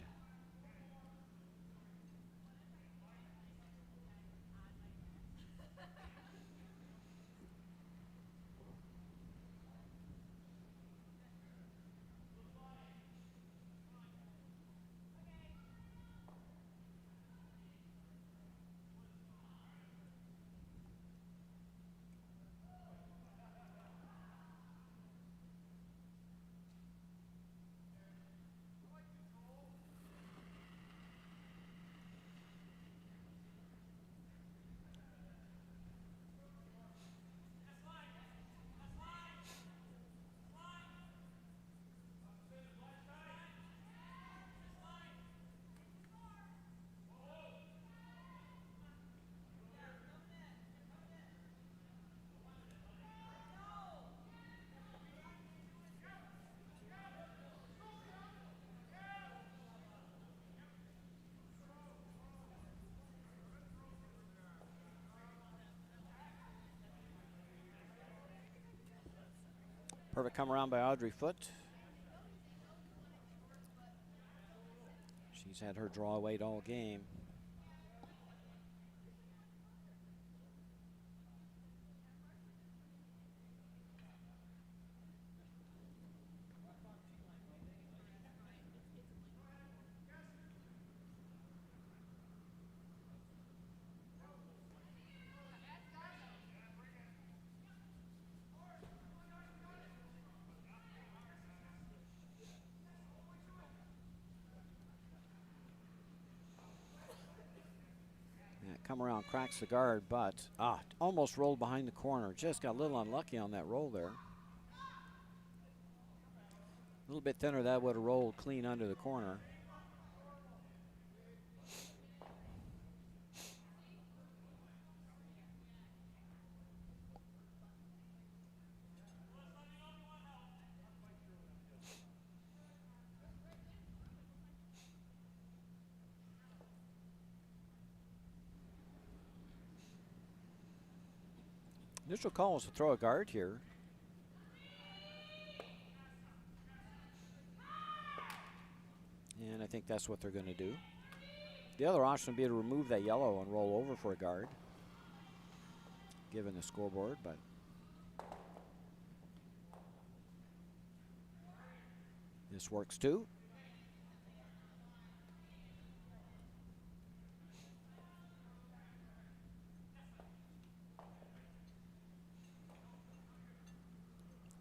Perfect come around by Audrey Foote. She's had her draw weight all game. Come around, cracks the guard, but almost rolled behind the corner. Just got a little unlucky on that roll there. A little bit thinner, that would have rolled clean under the corner. Initial call was to throw a guard here. And I think that's what they're going to do. The other option would be to remove that yellow and roll over for a guard, given the scoreboard, but this works too.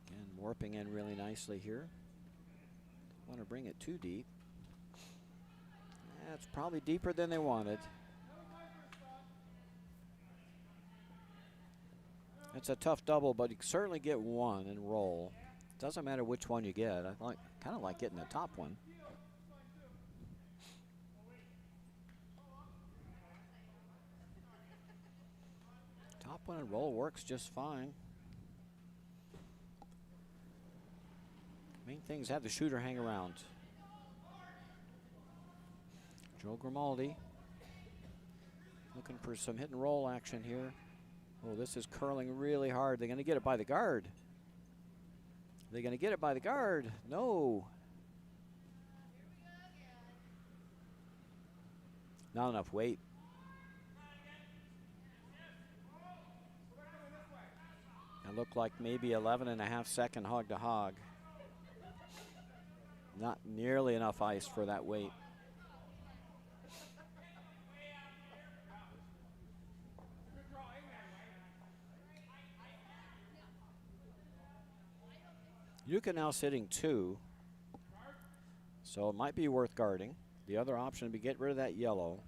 Again, warping in really nicely here. Want to bring it too deep. That's probably deeper than they wanted. It's a tough double, but you can certainly get one and roll. Doesn't matter which one you get. I kind of like getting the top one. Top one and roll works just fine. Main thing is have the shooter hang around. Joe Grimaldi looking for some hit and roll action here. Oh, this is curling really hard. They're going to get it by the guard. They're going to get it by the guard. No. Not enough weight. It looked like maybe 11.5 second hog to hog. Not nearly enough ice for that weight. Yuka now sitting 2, so it might be worth guarding. The other option would be get rid of that yellow.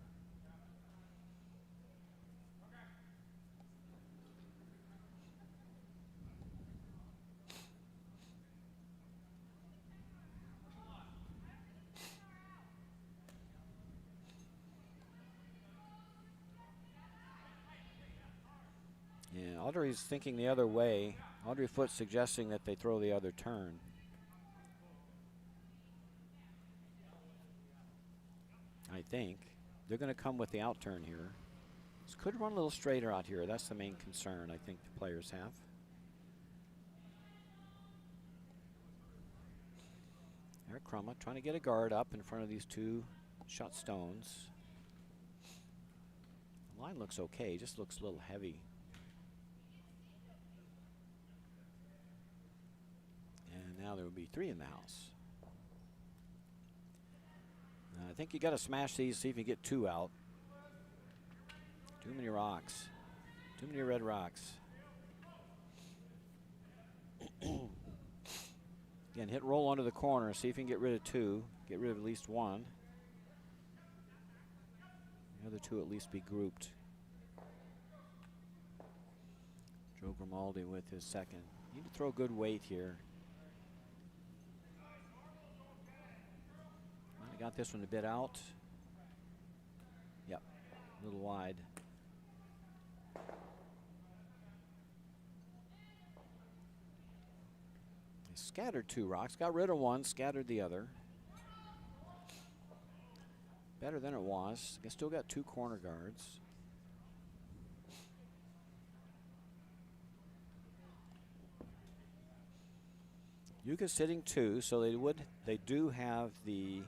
Yeah, Audrey's thinking the other way. Audrey Foote suggesting that they throw the other turn. I think they're going to come with the out turn here. This could run a little straighter out here. That's the main concern I think the players have. Eric Crumma trying to get a guard up in front of these two shot stones. The line looks okay, just looks a little heavy. And now there will be 3 in the house. I think you got to smash these, see if you get 2 out. Too many rocks. Too many red rocks. Again, hit roll onto the corner, see if you can get rid of 2. Get rid of at least 1. The other 2 at least be grouped. Joe Grimaldi with his second. You need to throw good weight here. I got this one a bit out. Yep, a little wide. They scattered 2 rocks, got rid of 1, scattered the other. Better than it was. They still got 2 corner guards. Yuka's sitting 2, so they do have the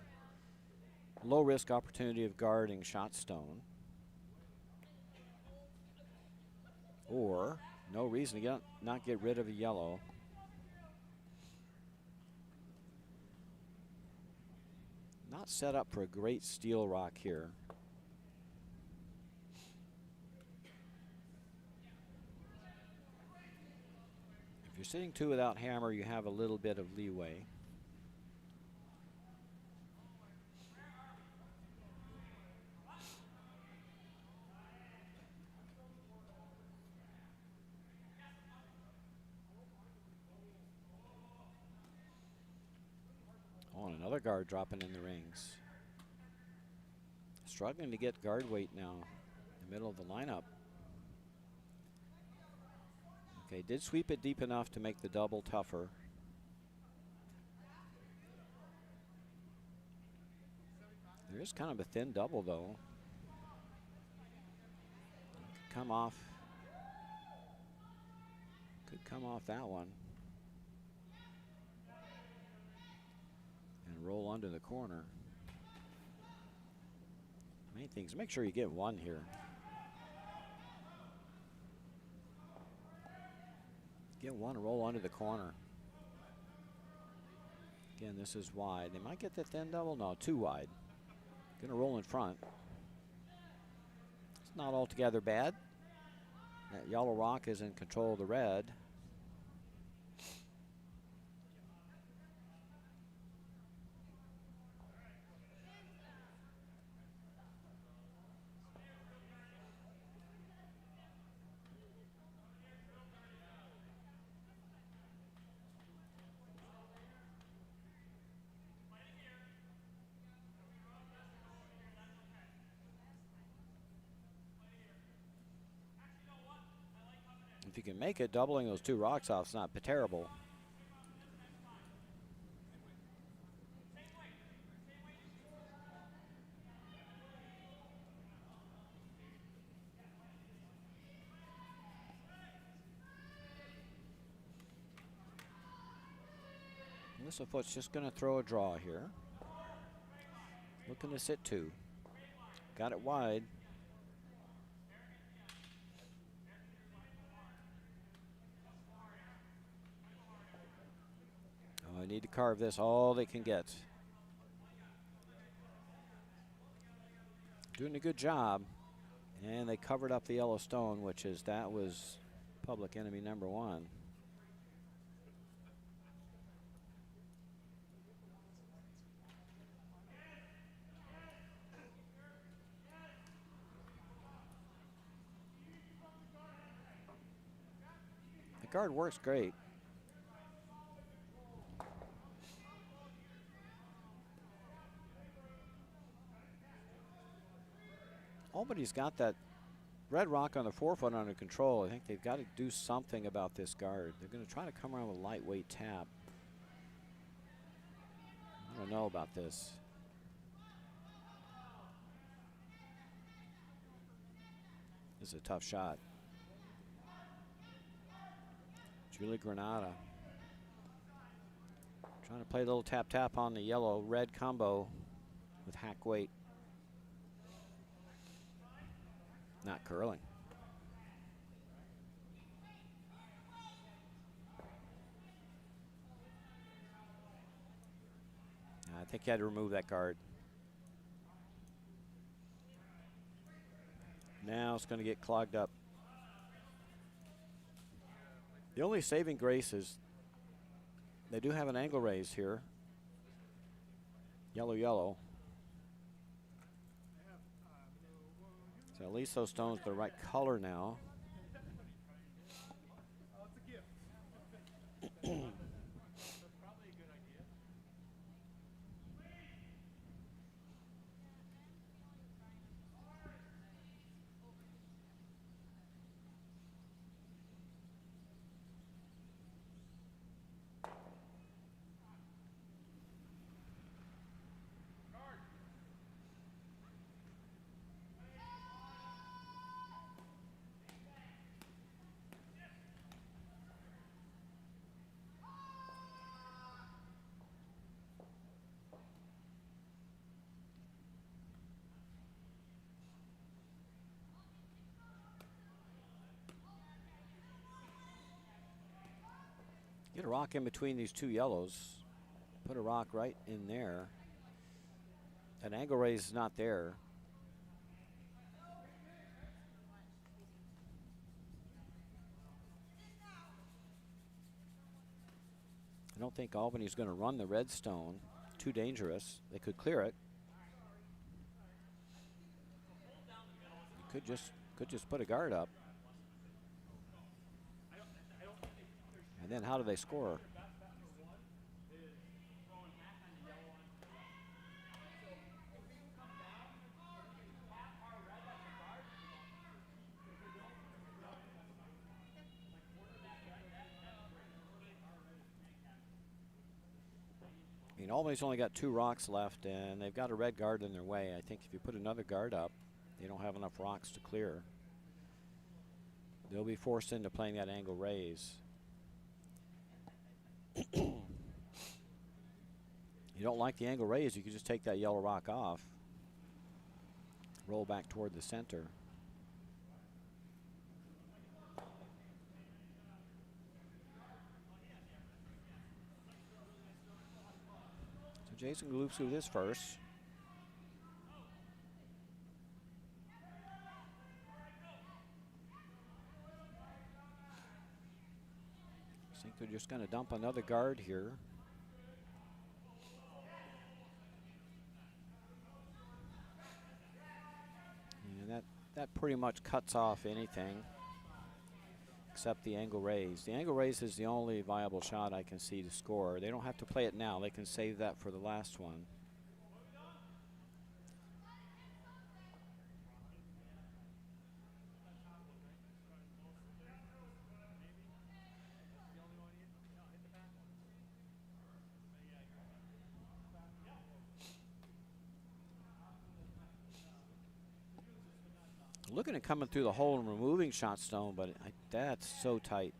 low risk opportunity of guarding shot stone. Or no reason to not get rid of a yellow. Not set up for a great steel rock here. If you're sitting 2 without hammer, you have a little bit of leeway. Oh, and another guard dropping in the rings. Struggling to get guard weight now in the middle of the lineup. Okay, did sweep it deep enough to make the double tougher. There is kind of a thin double though. Come off. come off that one and roll under the corner. Main thing is make sure you get one here. Get one, roll under the corner. Again, this is wide. They might get the thin double. No, too wide. Gonna roll in front. It's not altogether bad. That yellow rock is in control of the red. If you can make it, doubling those two rocks off is not terrible. Foot's just going to throw a draw here. Looking to sit two. Got it wide. Oh, I need to carve this all they can get. Doing a good job. And they covered up the yellow stone, that was public enemy number one. The guard works great. Albany's got that red rock on the forefoot under control. I think they've got to do something about this guard. They're going to try to come around with a lightweight tap. I don't know about this. This is a tough shot. Julie Granada trying to play a little tap-tap on the yellow-red combo with hack weight. Not curling. I think he had to remove that guard. Now it's going to get clogged up. The only saving grace is they do have an angle raise here. Yellow, yellow. So at least those stones are the right color now. Get a rock in between these two yellows. Put a rock right in there. An angle raise is not there. I don't think Albany's going to run the red stone. Too dangerous. They could clear it. You could just put a guard up. And then how do they score? I mean, Albany's only got two rocks left, and they've got a red guard in their way. I think if you put another guard up, they don't have enough rocks to clear. They'll be forced into playing that angle raise. You don't like the angle raise, you can just take that yellow rock off. Roll back toward the center. So Jason Galupski with his first. I think they're just going to dump another guard here. And that pretty much cuts off anything except the angle raise. The angle raise is the only viable shot I can see to score. They don't have to play it now. They can save that for the last one. Looking at coming through the hole and removing shot stone, but that's so tight.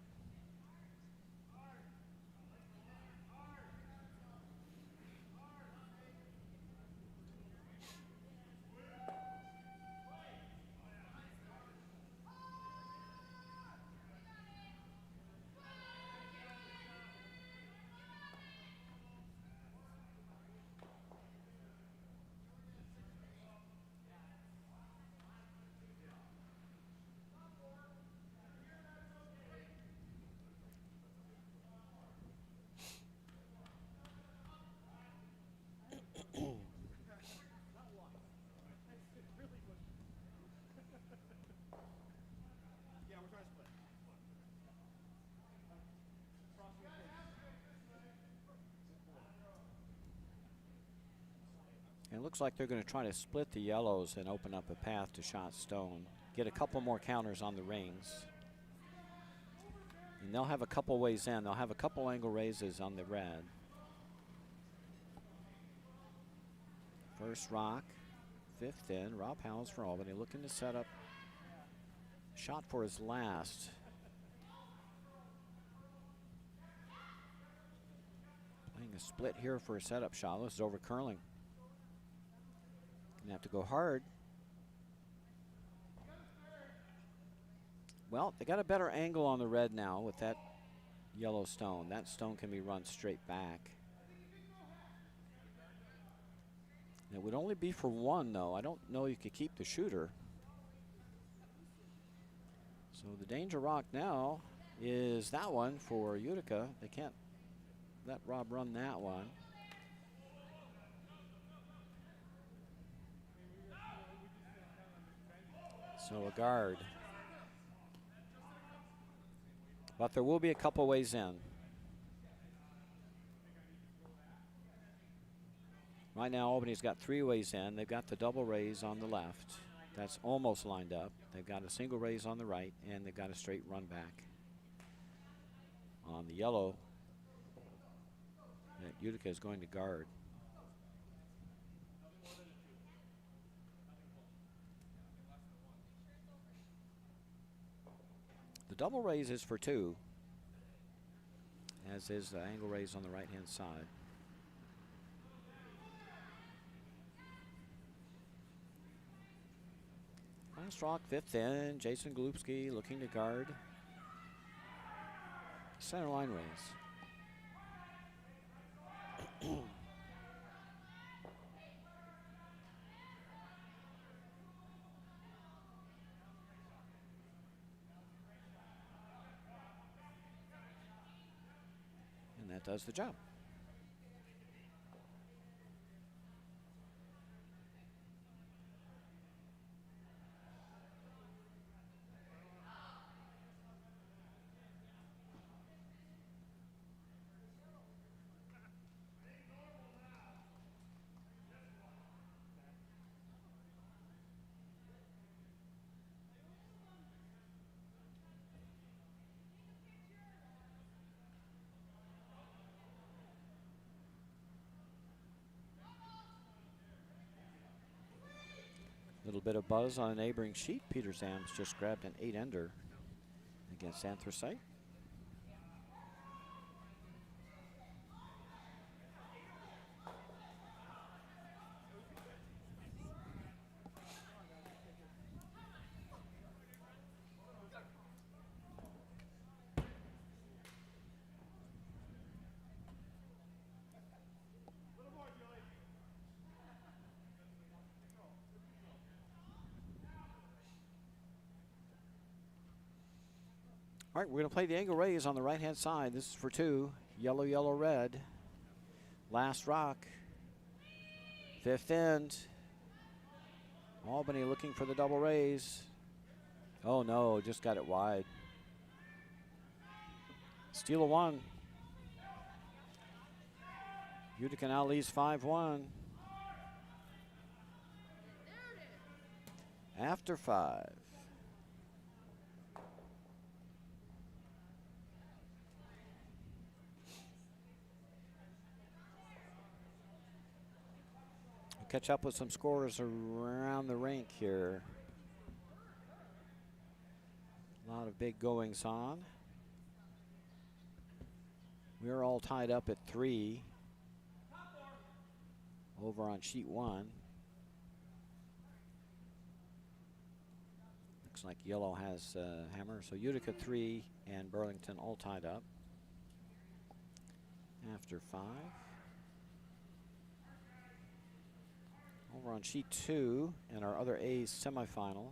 And it looks like they're going to try to split the yellows and open up a path to shot stone. Get a couple more counters on the rings. And they'll have a couple ways in. They'll have a couple angle raises on the red. First rock, fifth in. Rob Howells for Albany looking to set up shot for his last. Playing a split here for a setup shot. This is over curling. Gonna have to go hard. Well, they got a better angle on the red now with that yellow stone. That stone can be run straight back. It would only be for one, though. I don't know you could keep the shooter. So the danger rock now is that one for Utica. They can't let Rob run that one. So a guard. But there will be a couple ways in. Right now, Albany's got three ways in. They've got the double raise on the left. That's almost lined up. They've got a single raise on the right, and they've got a straight run back on the yellow that Utica is going to guard. The double raise is for two, as is the angle raise on the right-hand side. Last rock, fifth in. Jason Galupski looking to guard. Center line raise. And that does the job. Little bit of buzz on a neighboring sheet. Peter Zams just grabbed an 8-ender against Anthracite. All right, we're going to play the angle raise on the right-hand side. This is for two. Yellow, yellow, red. Last rock. Fifth end. Albany looking for the double raise. Oh, no, just got it wide. Steal a one. Utica now leads 5-1. After 5. We'll catch up with some scores around the rink here. A lot of big goings on. We're all tied up at 3 over on sheet 1. Looks like yellow has hammer. So Utica 3 and Burlington all tied up. After 5. Over on sheet 2 and our other A's semifinal.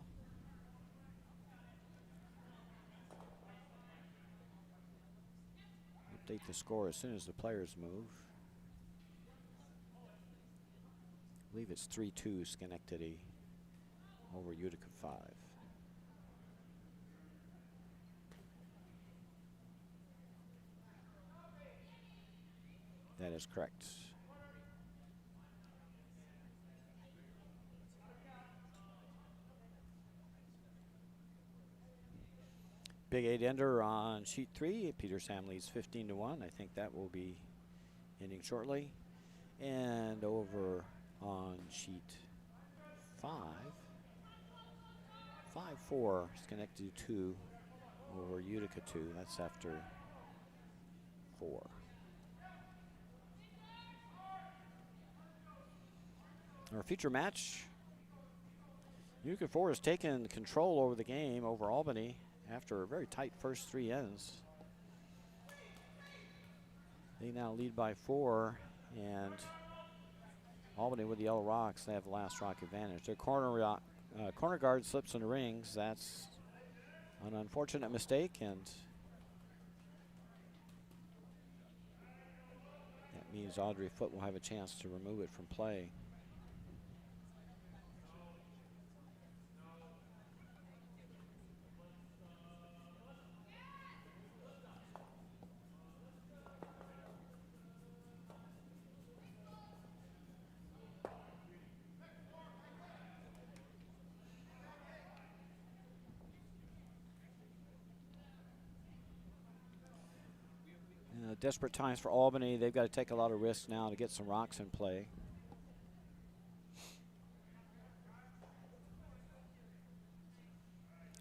Update the score as soon as the players move. I believe it's 3-2 Schenectady over Utica 5. That is correct. Big 8-ender on sheet 3. Peter Sam leads 15-1. I think that will be ending shortly. And over on sheet 5. 5-4 Schenectady 2 over Utica 2. That's after 4. Our feature match. Utica 4 has taken control over the game over Albany after a very tight first 3 ends. They now lead by 4, and Albany with the yellow rocks, they have the last rock advantage. Their corner guard slips in the rings. That's an unfortunate mistake, and that means Audrey Foote will have a chance to remove it from play. Desperate times for Albany. They've got to take a lot of risks now to get some rocks in play.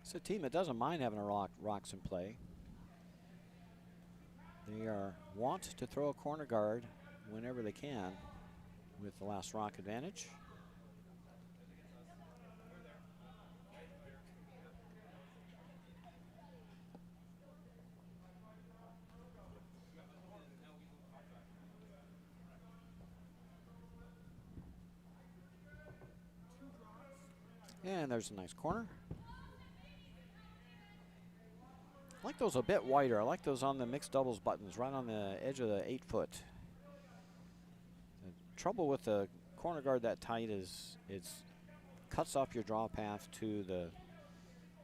It's a team that doesn't mind having rocks in play. They are want to throw a corner guard whenever they can with the last rock advantage. And there's a nice corner. I like those a bit wider. I like those on the mixed doubles buttons, right on the edge of the 8-foot. The trouble with the corner guard that tight is it cuts off your draw path to the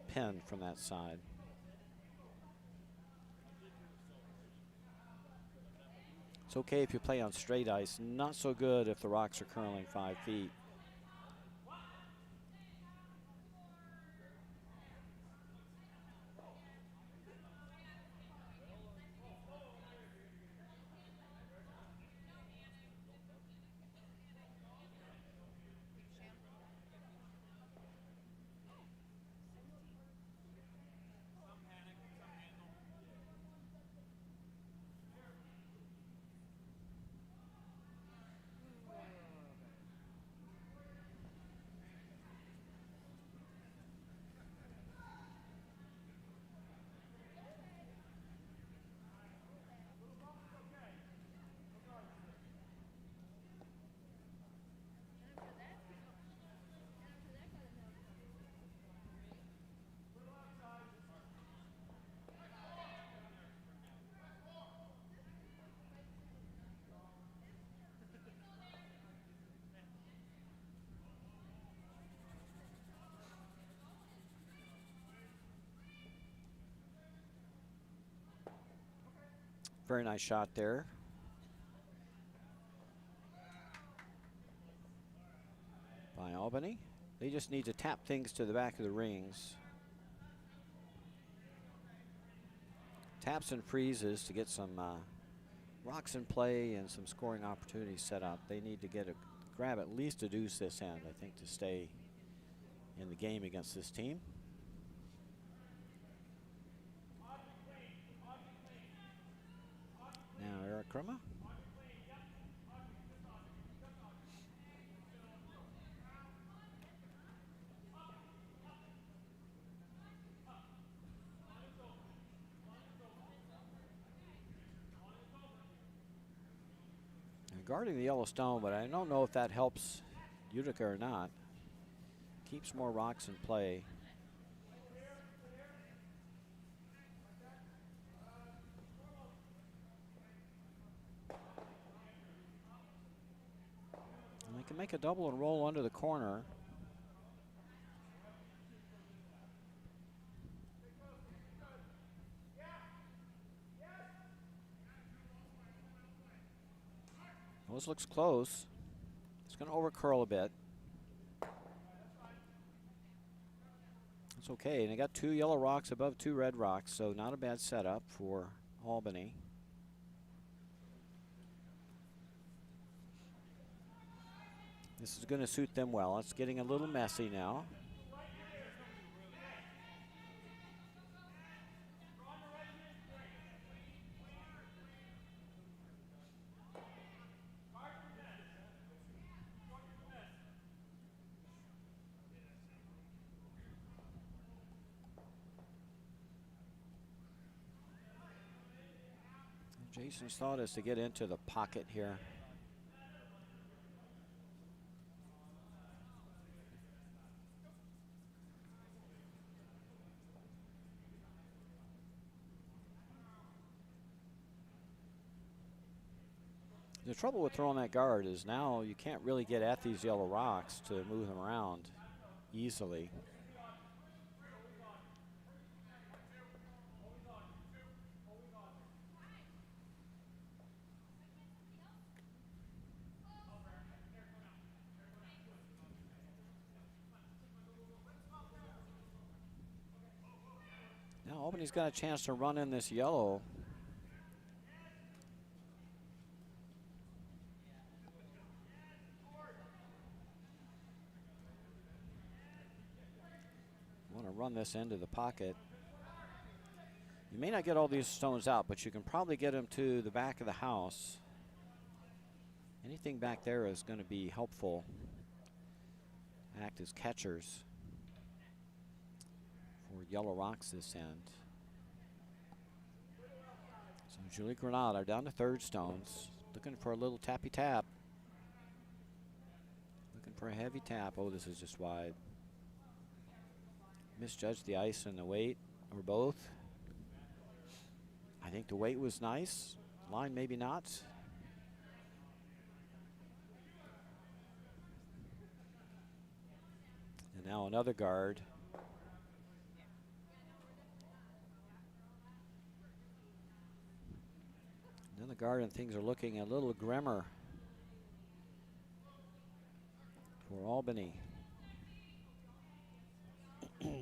pin from that side. It's okay if you play on straight ice. Not so good if the rocks are curling 5 feet. Very nice shot there. By Albany. They just need to tap things to the back of the rings. Taps and freezes to get some rocks in play and some scoring opportunities set up. They need to grab at least a deuce this end, I think, to stay in the game against this team. Now Eric Krumma. Guarding the yellow stone, but I don't know if that helps Utica or not. Keeps more rocks in play. And they can make a double and roll under the corner. Well, this looks close. It's going to overcurl a bit. It's okay. And they got 2 yellow rocks above 2 red rocks, so not a bad setup for Albany. This is going to suit them well. It's getting a little messy now. Jason's thought is to get into the pocket here. The trouble with throwing that guard is now you can't really get at these yellow rocks to move them around easily. Now Albany's got a chance to run in this yellow. Want to run this into the pocket. You may not get all these stones out, but you can probably get them to the back of the house. Anything back there is going to be helpful. Act as catchers for yellow rocks this end. So Julie Granada down to third stones, looking for a little tappy tap. Looking for a heavy tap. Oh, this is just wide. Misjudged the ice and the weight, or both. I think the weight was nice. Line maybe not. And now another guard. Another guard, and things are looking a little grimmer for Albany.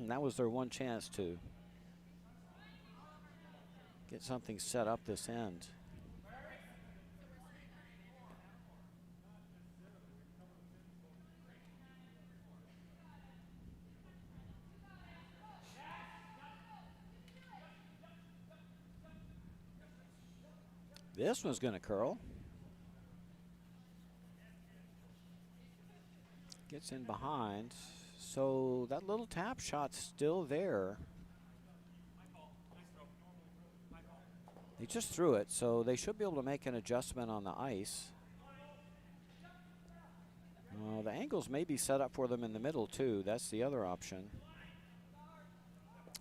That was their one chance to get something set up this end. This one's going to curl. Gets in behind. So that little tap shot's still there. They just threw it, so they should be able to make an adjustment on the ice. The angles may be set up for them in the middle too. That's the other option.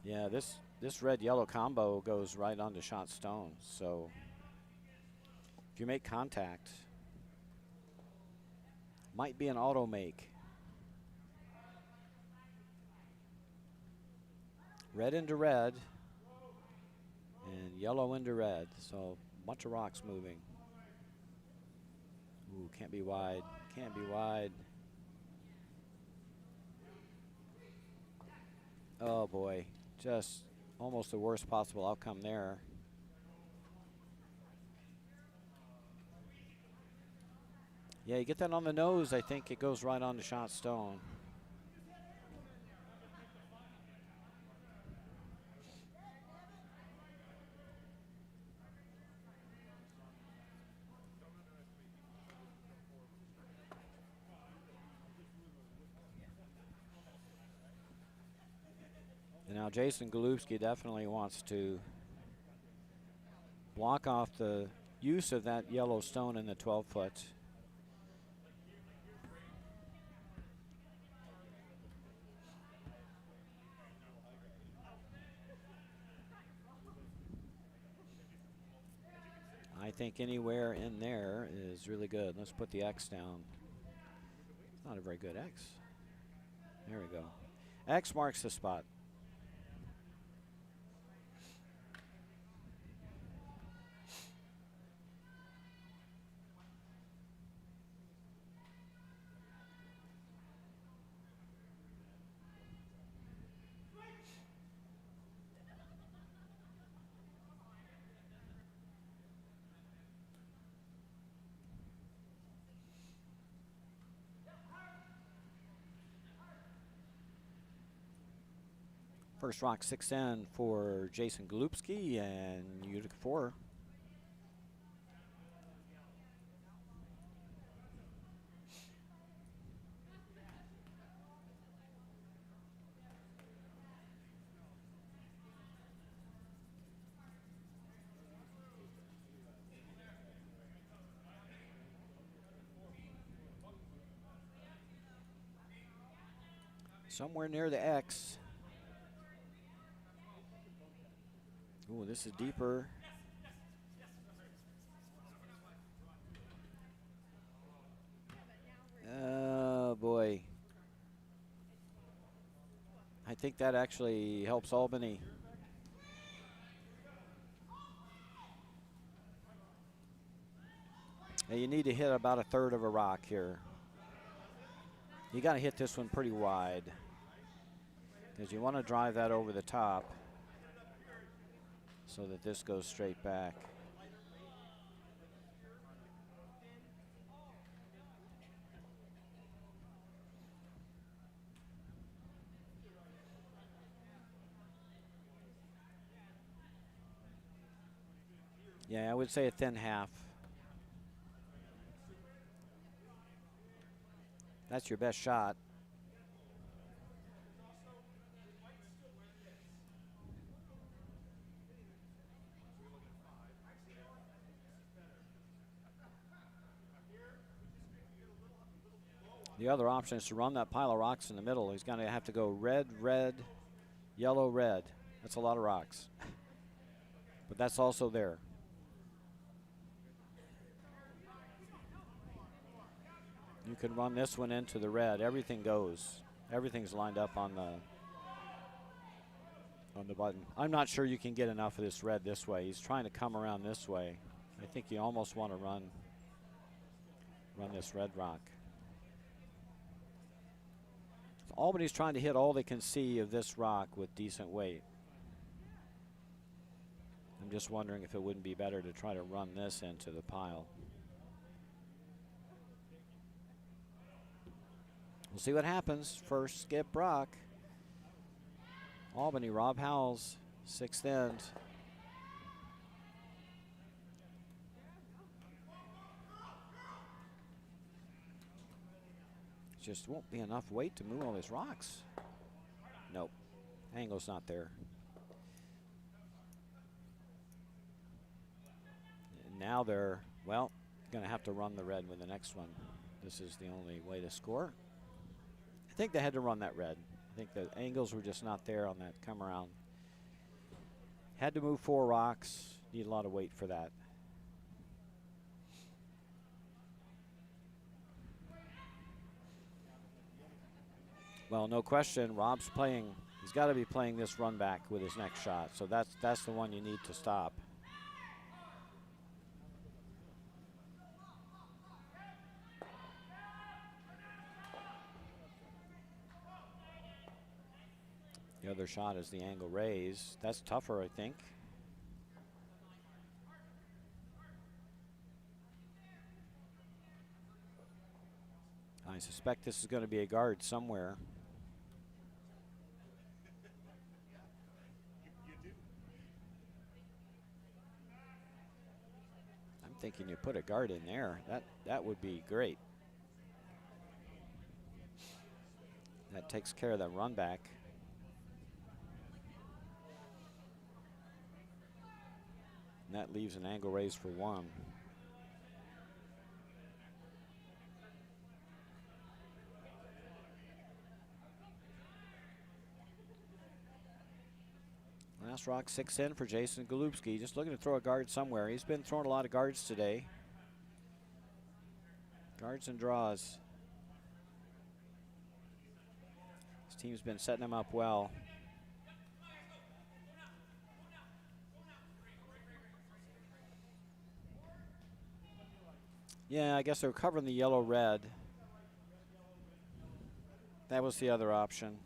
Yeah, this red-yellow combo goes right onto shot stone. So if you make contact, might be an auto make. Red into red and yellow into red. So Bunch of rocks moving. Ooh, can't be wide. Can't be wide. Oh boy, just almost the worst possible outcome there. Yeah, you get that on the nose, I think it goes right on the shot stone. And now Jason Golubski definitely wants to block off the use of that yellow stone in the 12-foot. I think anywhere in there is really good. Let's put the X down. It's not a very good X. There we go. X marks the spot. First rock 6N for Jason Golubski and Utica 4. Somewhere near the X. Ooh, this is deeper. Oh boy. I think that actually helps Albany. Now you need to hit about a third of a rock here. You got to hit this one pretty wide because you want to drive that over the top so that this goes straight back. Yeah, I would say a thin half. That's your best shot. The other option is to run that pile of rocks in the middle. He's going to have to go red, red, yellow, red. That's a lot of rocks. But that's also there. You can run this one into the red. Everything goes. Everything's lined up on the button. I'm not sure you can get enough of this red this way. He's trying to come around this way. I think you almost want to run this red rock. Albany's trying to hit all they can see of this rock with decent weight. I'm just wondering if it wouldn't be better to try to run this into the pile. We'll see what happens. First skip rock. Albany, Rob Howells, 6th end. Just won't be enough weight to move all these rocks. Nope, angle's not there. And now they're, well, gonna have to run the red with the next one. This is the only way to score. I think they had to run that red. I think the angles were just not there on that come around. Had to move 4 rocks, need a lot of weight for that. Well, no question, Rob's playing, he's got to be playing this run back with his next shot. So that's the one you need to stop. The other shot is the angle raise. That's tougher, I think. I suspect this is going to be a guard somewhere. I'm thinking you put a guard in there. That would be great. That takes care of that run back. And that leaves an angle raise for one. Last rock 6 in for Jason Golubski. Just looking to throw a guard somewhere. He's been throwing a lot of guards today. Guards and draws. His team's been setting him up well. Yeah, I guess they're covering the yellow-red. That was the other option.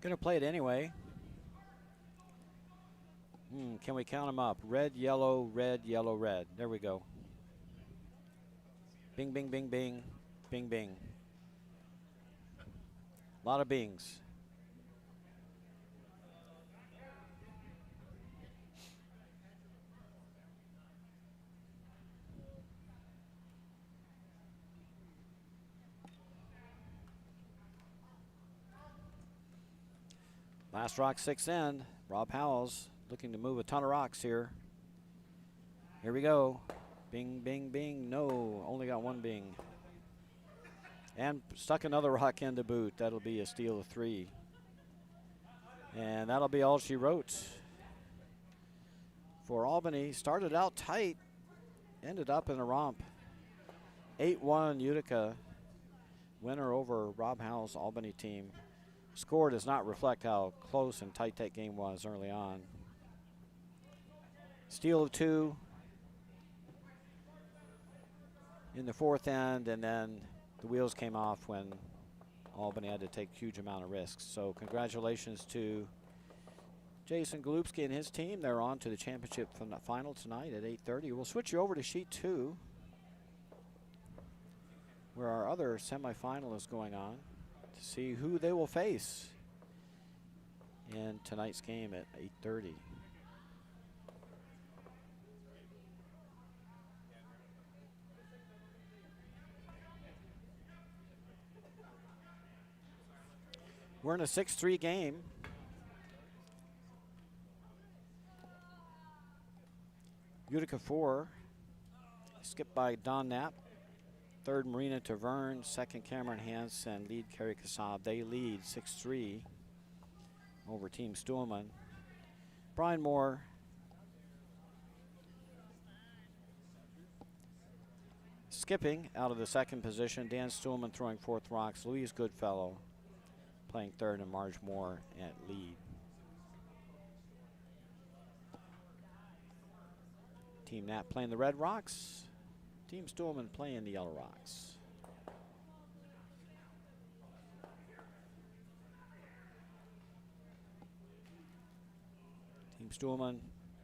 Gonna play it anyway. Can we count them up? Red, yellow, red, yellow, red. There we go. Bing, bing, bing, bing, bing, bing. A lot of bings. Last rock 6 in. Rob Howells looking to move a ton of rocks here. Here we go. Bing, bing, bing. No, only got one bing. And stuck another rock in to boot. That'll be a steal of 3. And that'll be all she wrote for Albany. Started out tight, ended up in a romp. 8-1 Utica. Winner over Rob Howell's Albany team. Score does not reflect how close and tight that game was early on. Steal of 2 in the 4th end, and then the wheels came off when Albany had to take a huge amount of risks. So congratulations to Jason Golubski and his team. They're on to the championship final tonight at 8:30. We'll switch you over to sheet 2, where our other semifinal is going on, to see who they will face in tonight's game at 8:30. We're in a 6-3 game. Utica 4, skipped by Don Knapp. 3rd, Marina Taverne. 2nd, Cameron Hance, and lead Kerry Kassab. They lead 6-3 over Team Stuhlman. Brian Moore skipping out of the 2nd position. Dan Stuhlman throwing 4th rocks. Louise Goodfellow playing 3rd, and Marge Moore at lead. Team Knapp playing the red rocks. Team Stuhlman playing the yellow rocks. Team Stuhlman,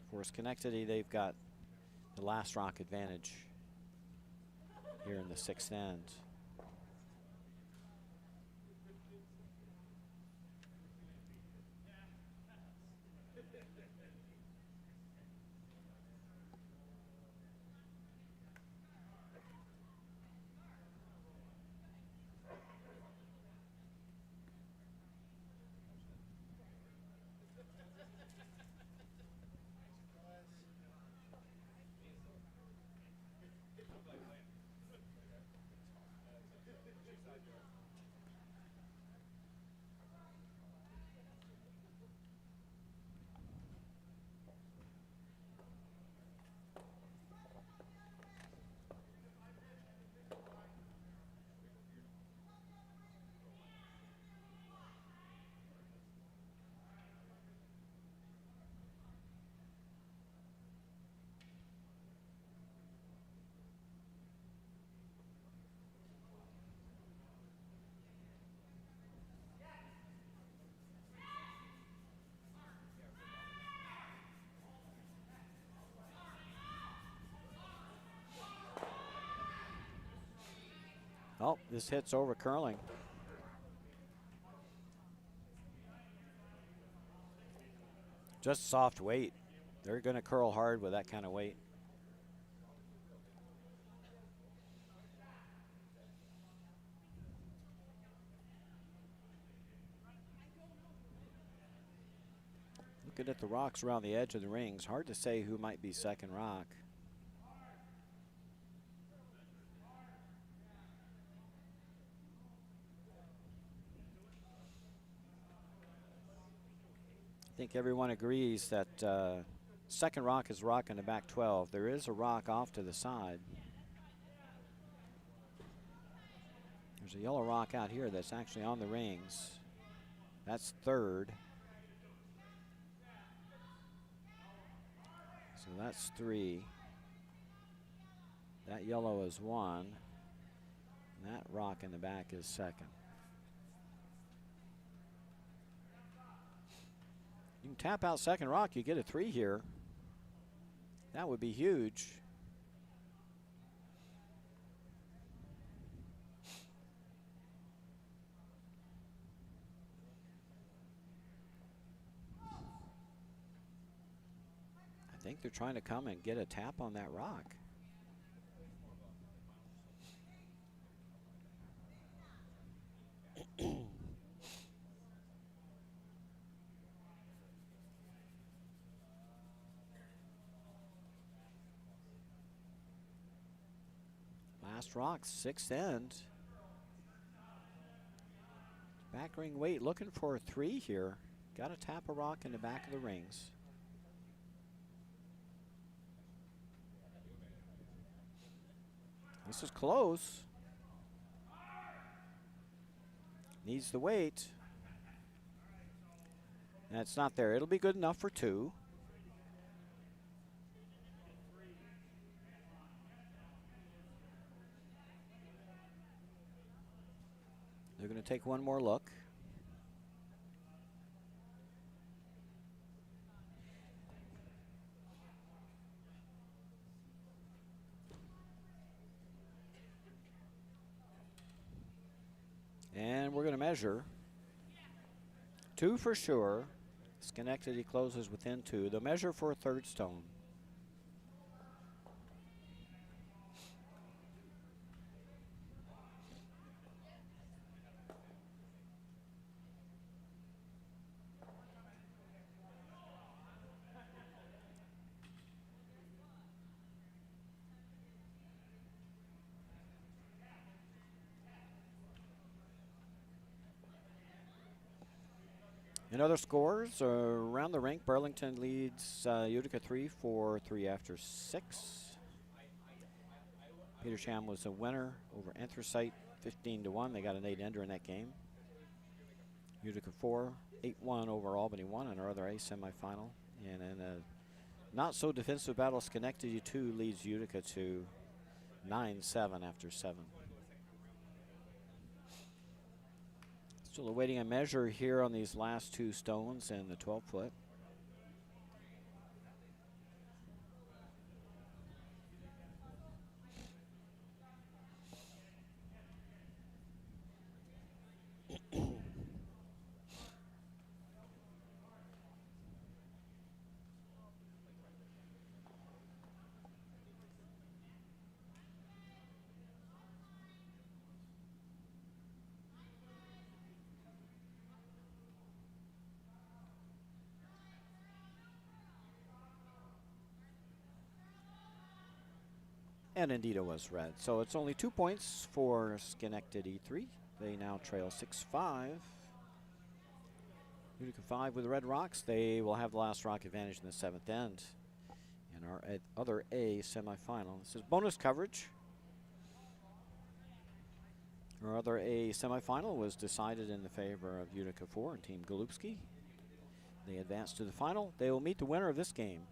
for Schenectady, they've got the last rock advantage here in the 6th end. Oh, this hits over curling. Just soft weight. They're going to curl hard with that kind of weight. Looking at the rocks around the edge of the rings, hard to say who might be second rock. I think everyone agrees that second rock is rock in the back 12. There is a rock off to the side. There's a yellow rock out here that's actually on the rings. That's third. So that's 3. That yellow is 1. And that rock in the back is second. You can tap out second rock, you get a 3 here. That would be huge. I think they're trying to come and get a tap on that rock. Last rock, 6th end. Back ring weight, looking for a 3 here. Got to tap a rock in the back of the rings. This is close. Needs the weight. That's not there. It'll be good enough for 2. They're going to take one more look. And we're going to measure. 2 for sure. Schenectady closes within 2. They'll measure for a third stone. In other scores around the rink, Burlington leads Utica 3 for 3 after 6. Petersham was a winner over Anthracite 15-1. They got an 8-ender in that game. Utica 4, 8-1 over Albany 1 in our other A semifinal. And in a not so defensive battle, Schenectady 2 leads Utica to 9-7 after 7. Still awaiting a measure here on these last 2 stones in the 12-foot. And indeed it was red. So it's only 2 points for Schenectady 3. They now trail 6-5. Utica 5 with the red rocks. They will have the last rock advantage in the 7th end in our other A semifinal. This is bonus coverage. Our other A semifinal was decided in the favor of Utica 4 and Team Golubski. They advance to the final. They will meet the winner of this game.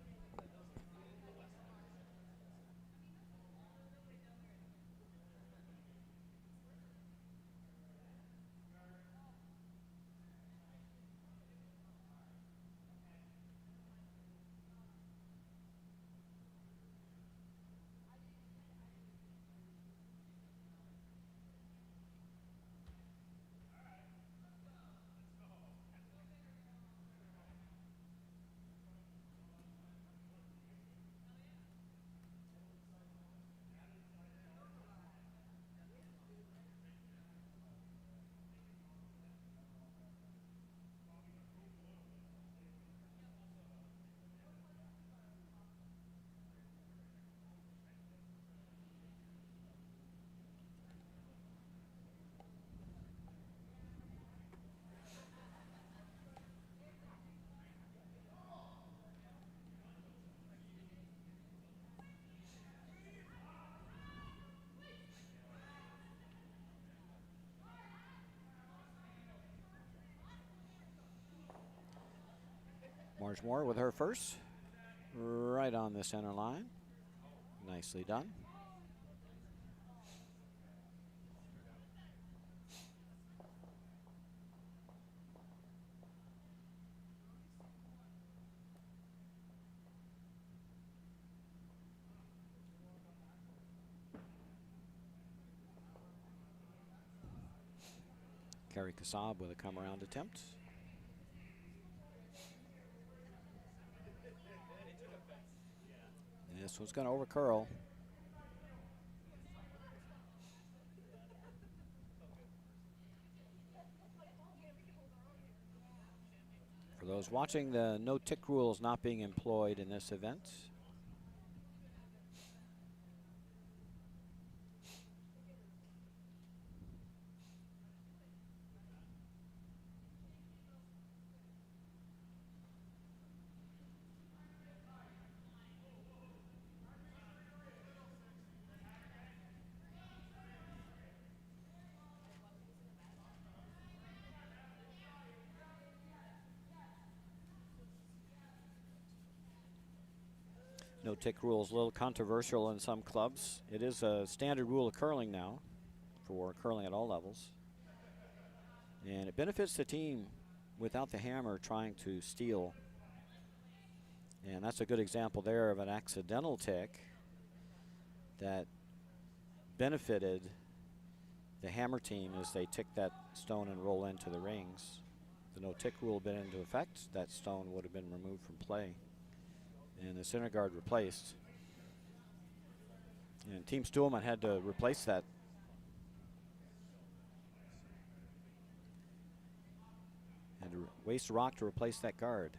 Marshmore with her first, right on the center line. Nicely done. Carrie Cobb with a come-around attempt. This one's going to over-curl. For those watching, the no-tick rule is not being employed in this event. No-tick rule is a little controversial in some clubs. It is a standard rule of curling now for curling at all levels. And it benefits the team without the hammer trying to steal. And that's a good example there of an accidental tick that benefited the hammer team as they tick that stone and roll into the rings. The no-tick rule had been into effect, that stone would have been removed from play. And the center guard replaced. And Team Stuhlman had to replace that. And to waste a rock to replace that guard.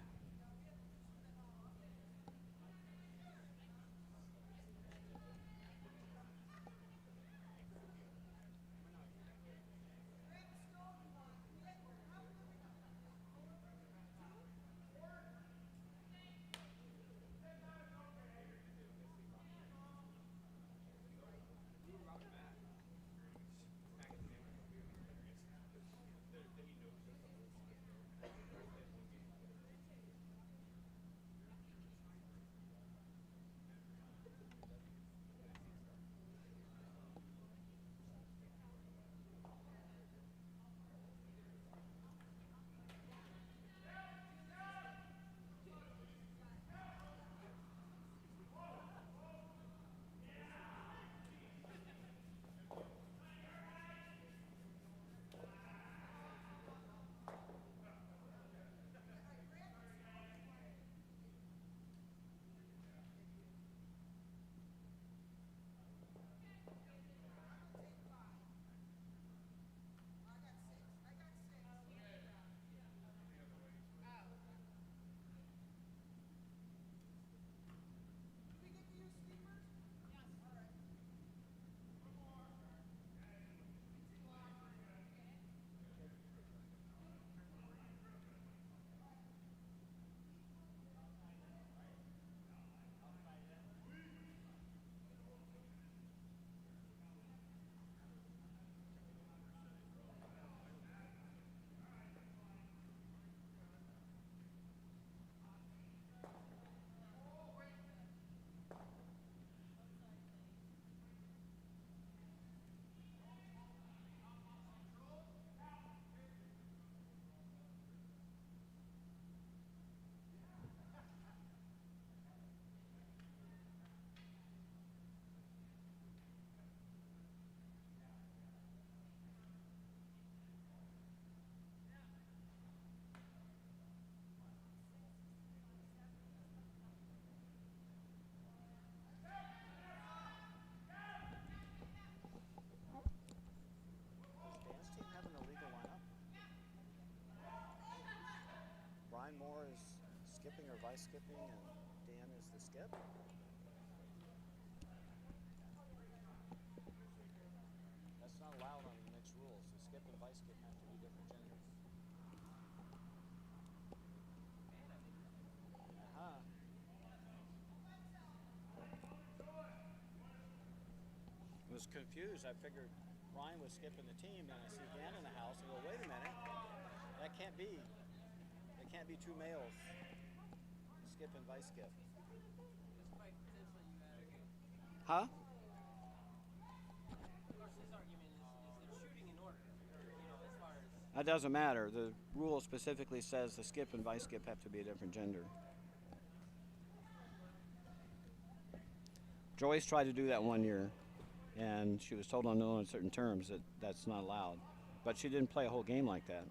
Moore is skipping or vice skipping, and Dan is the skip. That's not allowed on the mixed rules. The skip and vice skip have to be different genders. I was confused. I figured Ryan was skipping the team, and I see Dan in the house, and go, wait a minute, that can't be. There can't be two males skip and vice skip. Huh? That doesn't matter. The rule specifically says the skip and vice skip have to be a different gender. Joyce tried to do that one year, and she was told on no uncertain terms that that's not allowed. But she didn't play a whole game like that.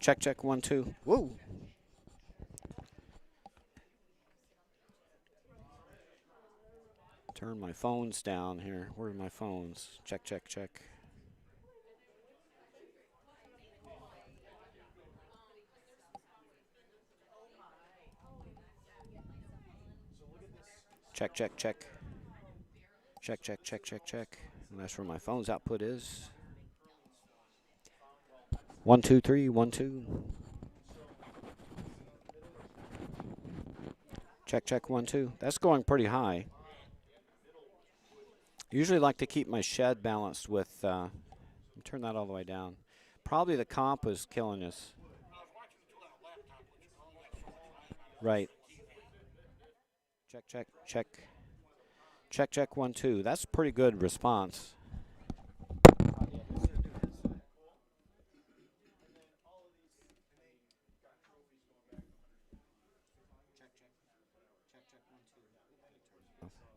Check, check, 1, 2. Whoa. Turn my phones down here. Where are my phones? Check, check, check. Check, check, check. Check, check, check, check, check. And that's where my phone's output is. 1, 2, 3, 1, 2. Check, check, 1, 2. That's going pretty high. Usually like to keep my shed balanced with, turn that all the way down. Probably the comp was killing us. Right. Check, check, check. Check, check, 1, 2. That's a pretty good response.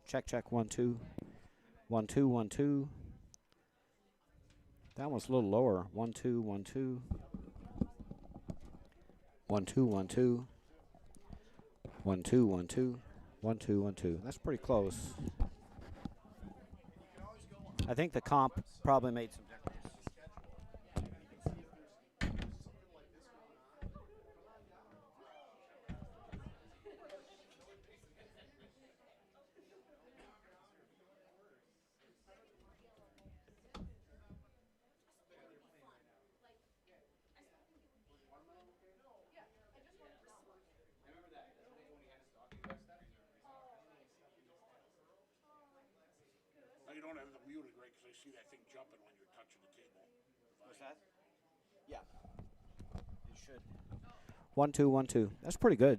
Check, check, 1, 2. 1, 2, 1, 2. That one's a little lower. 1, 2, 1, 2. 1, 2, 1, 2. 1, 2, 1, 2. 1, 2, 1, 2. That's pretty close. I think the comp probably made some difference. You don't have it muted, right? Because I see that thing jumping when you're touching the table. What's that? Yeah. It should. 1, 2, 1, 2. That's pretty good.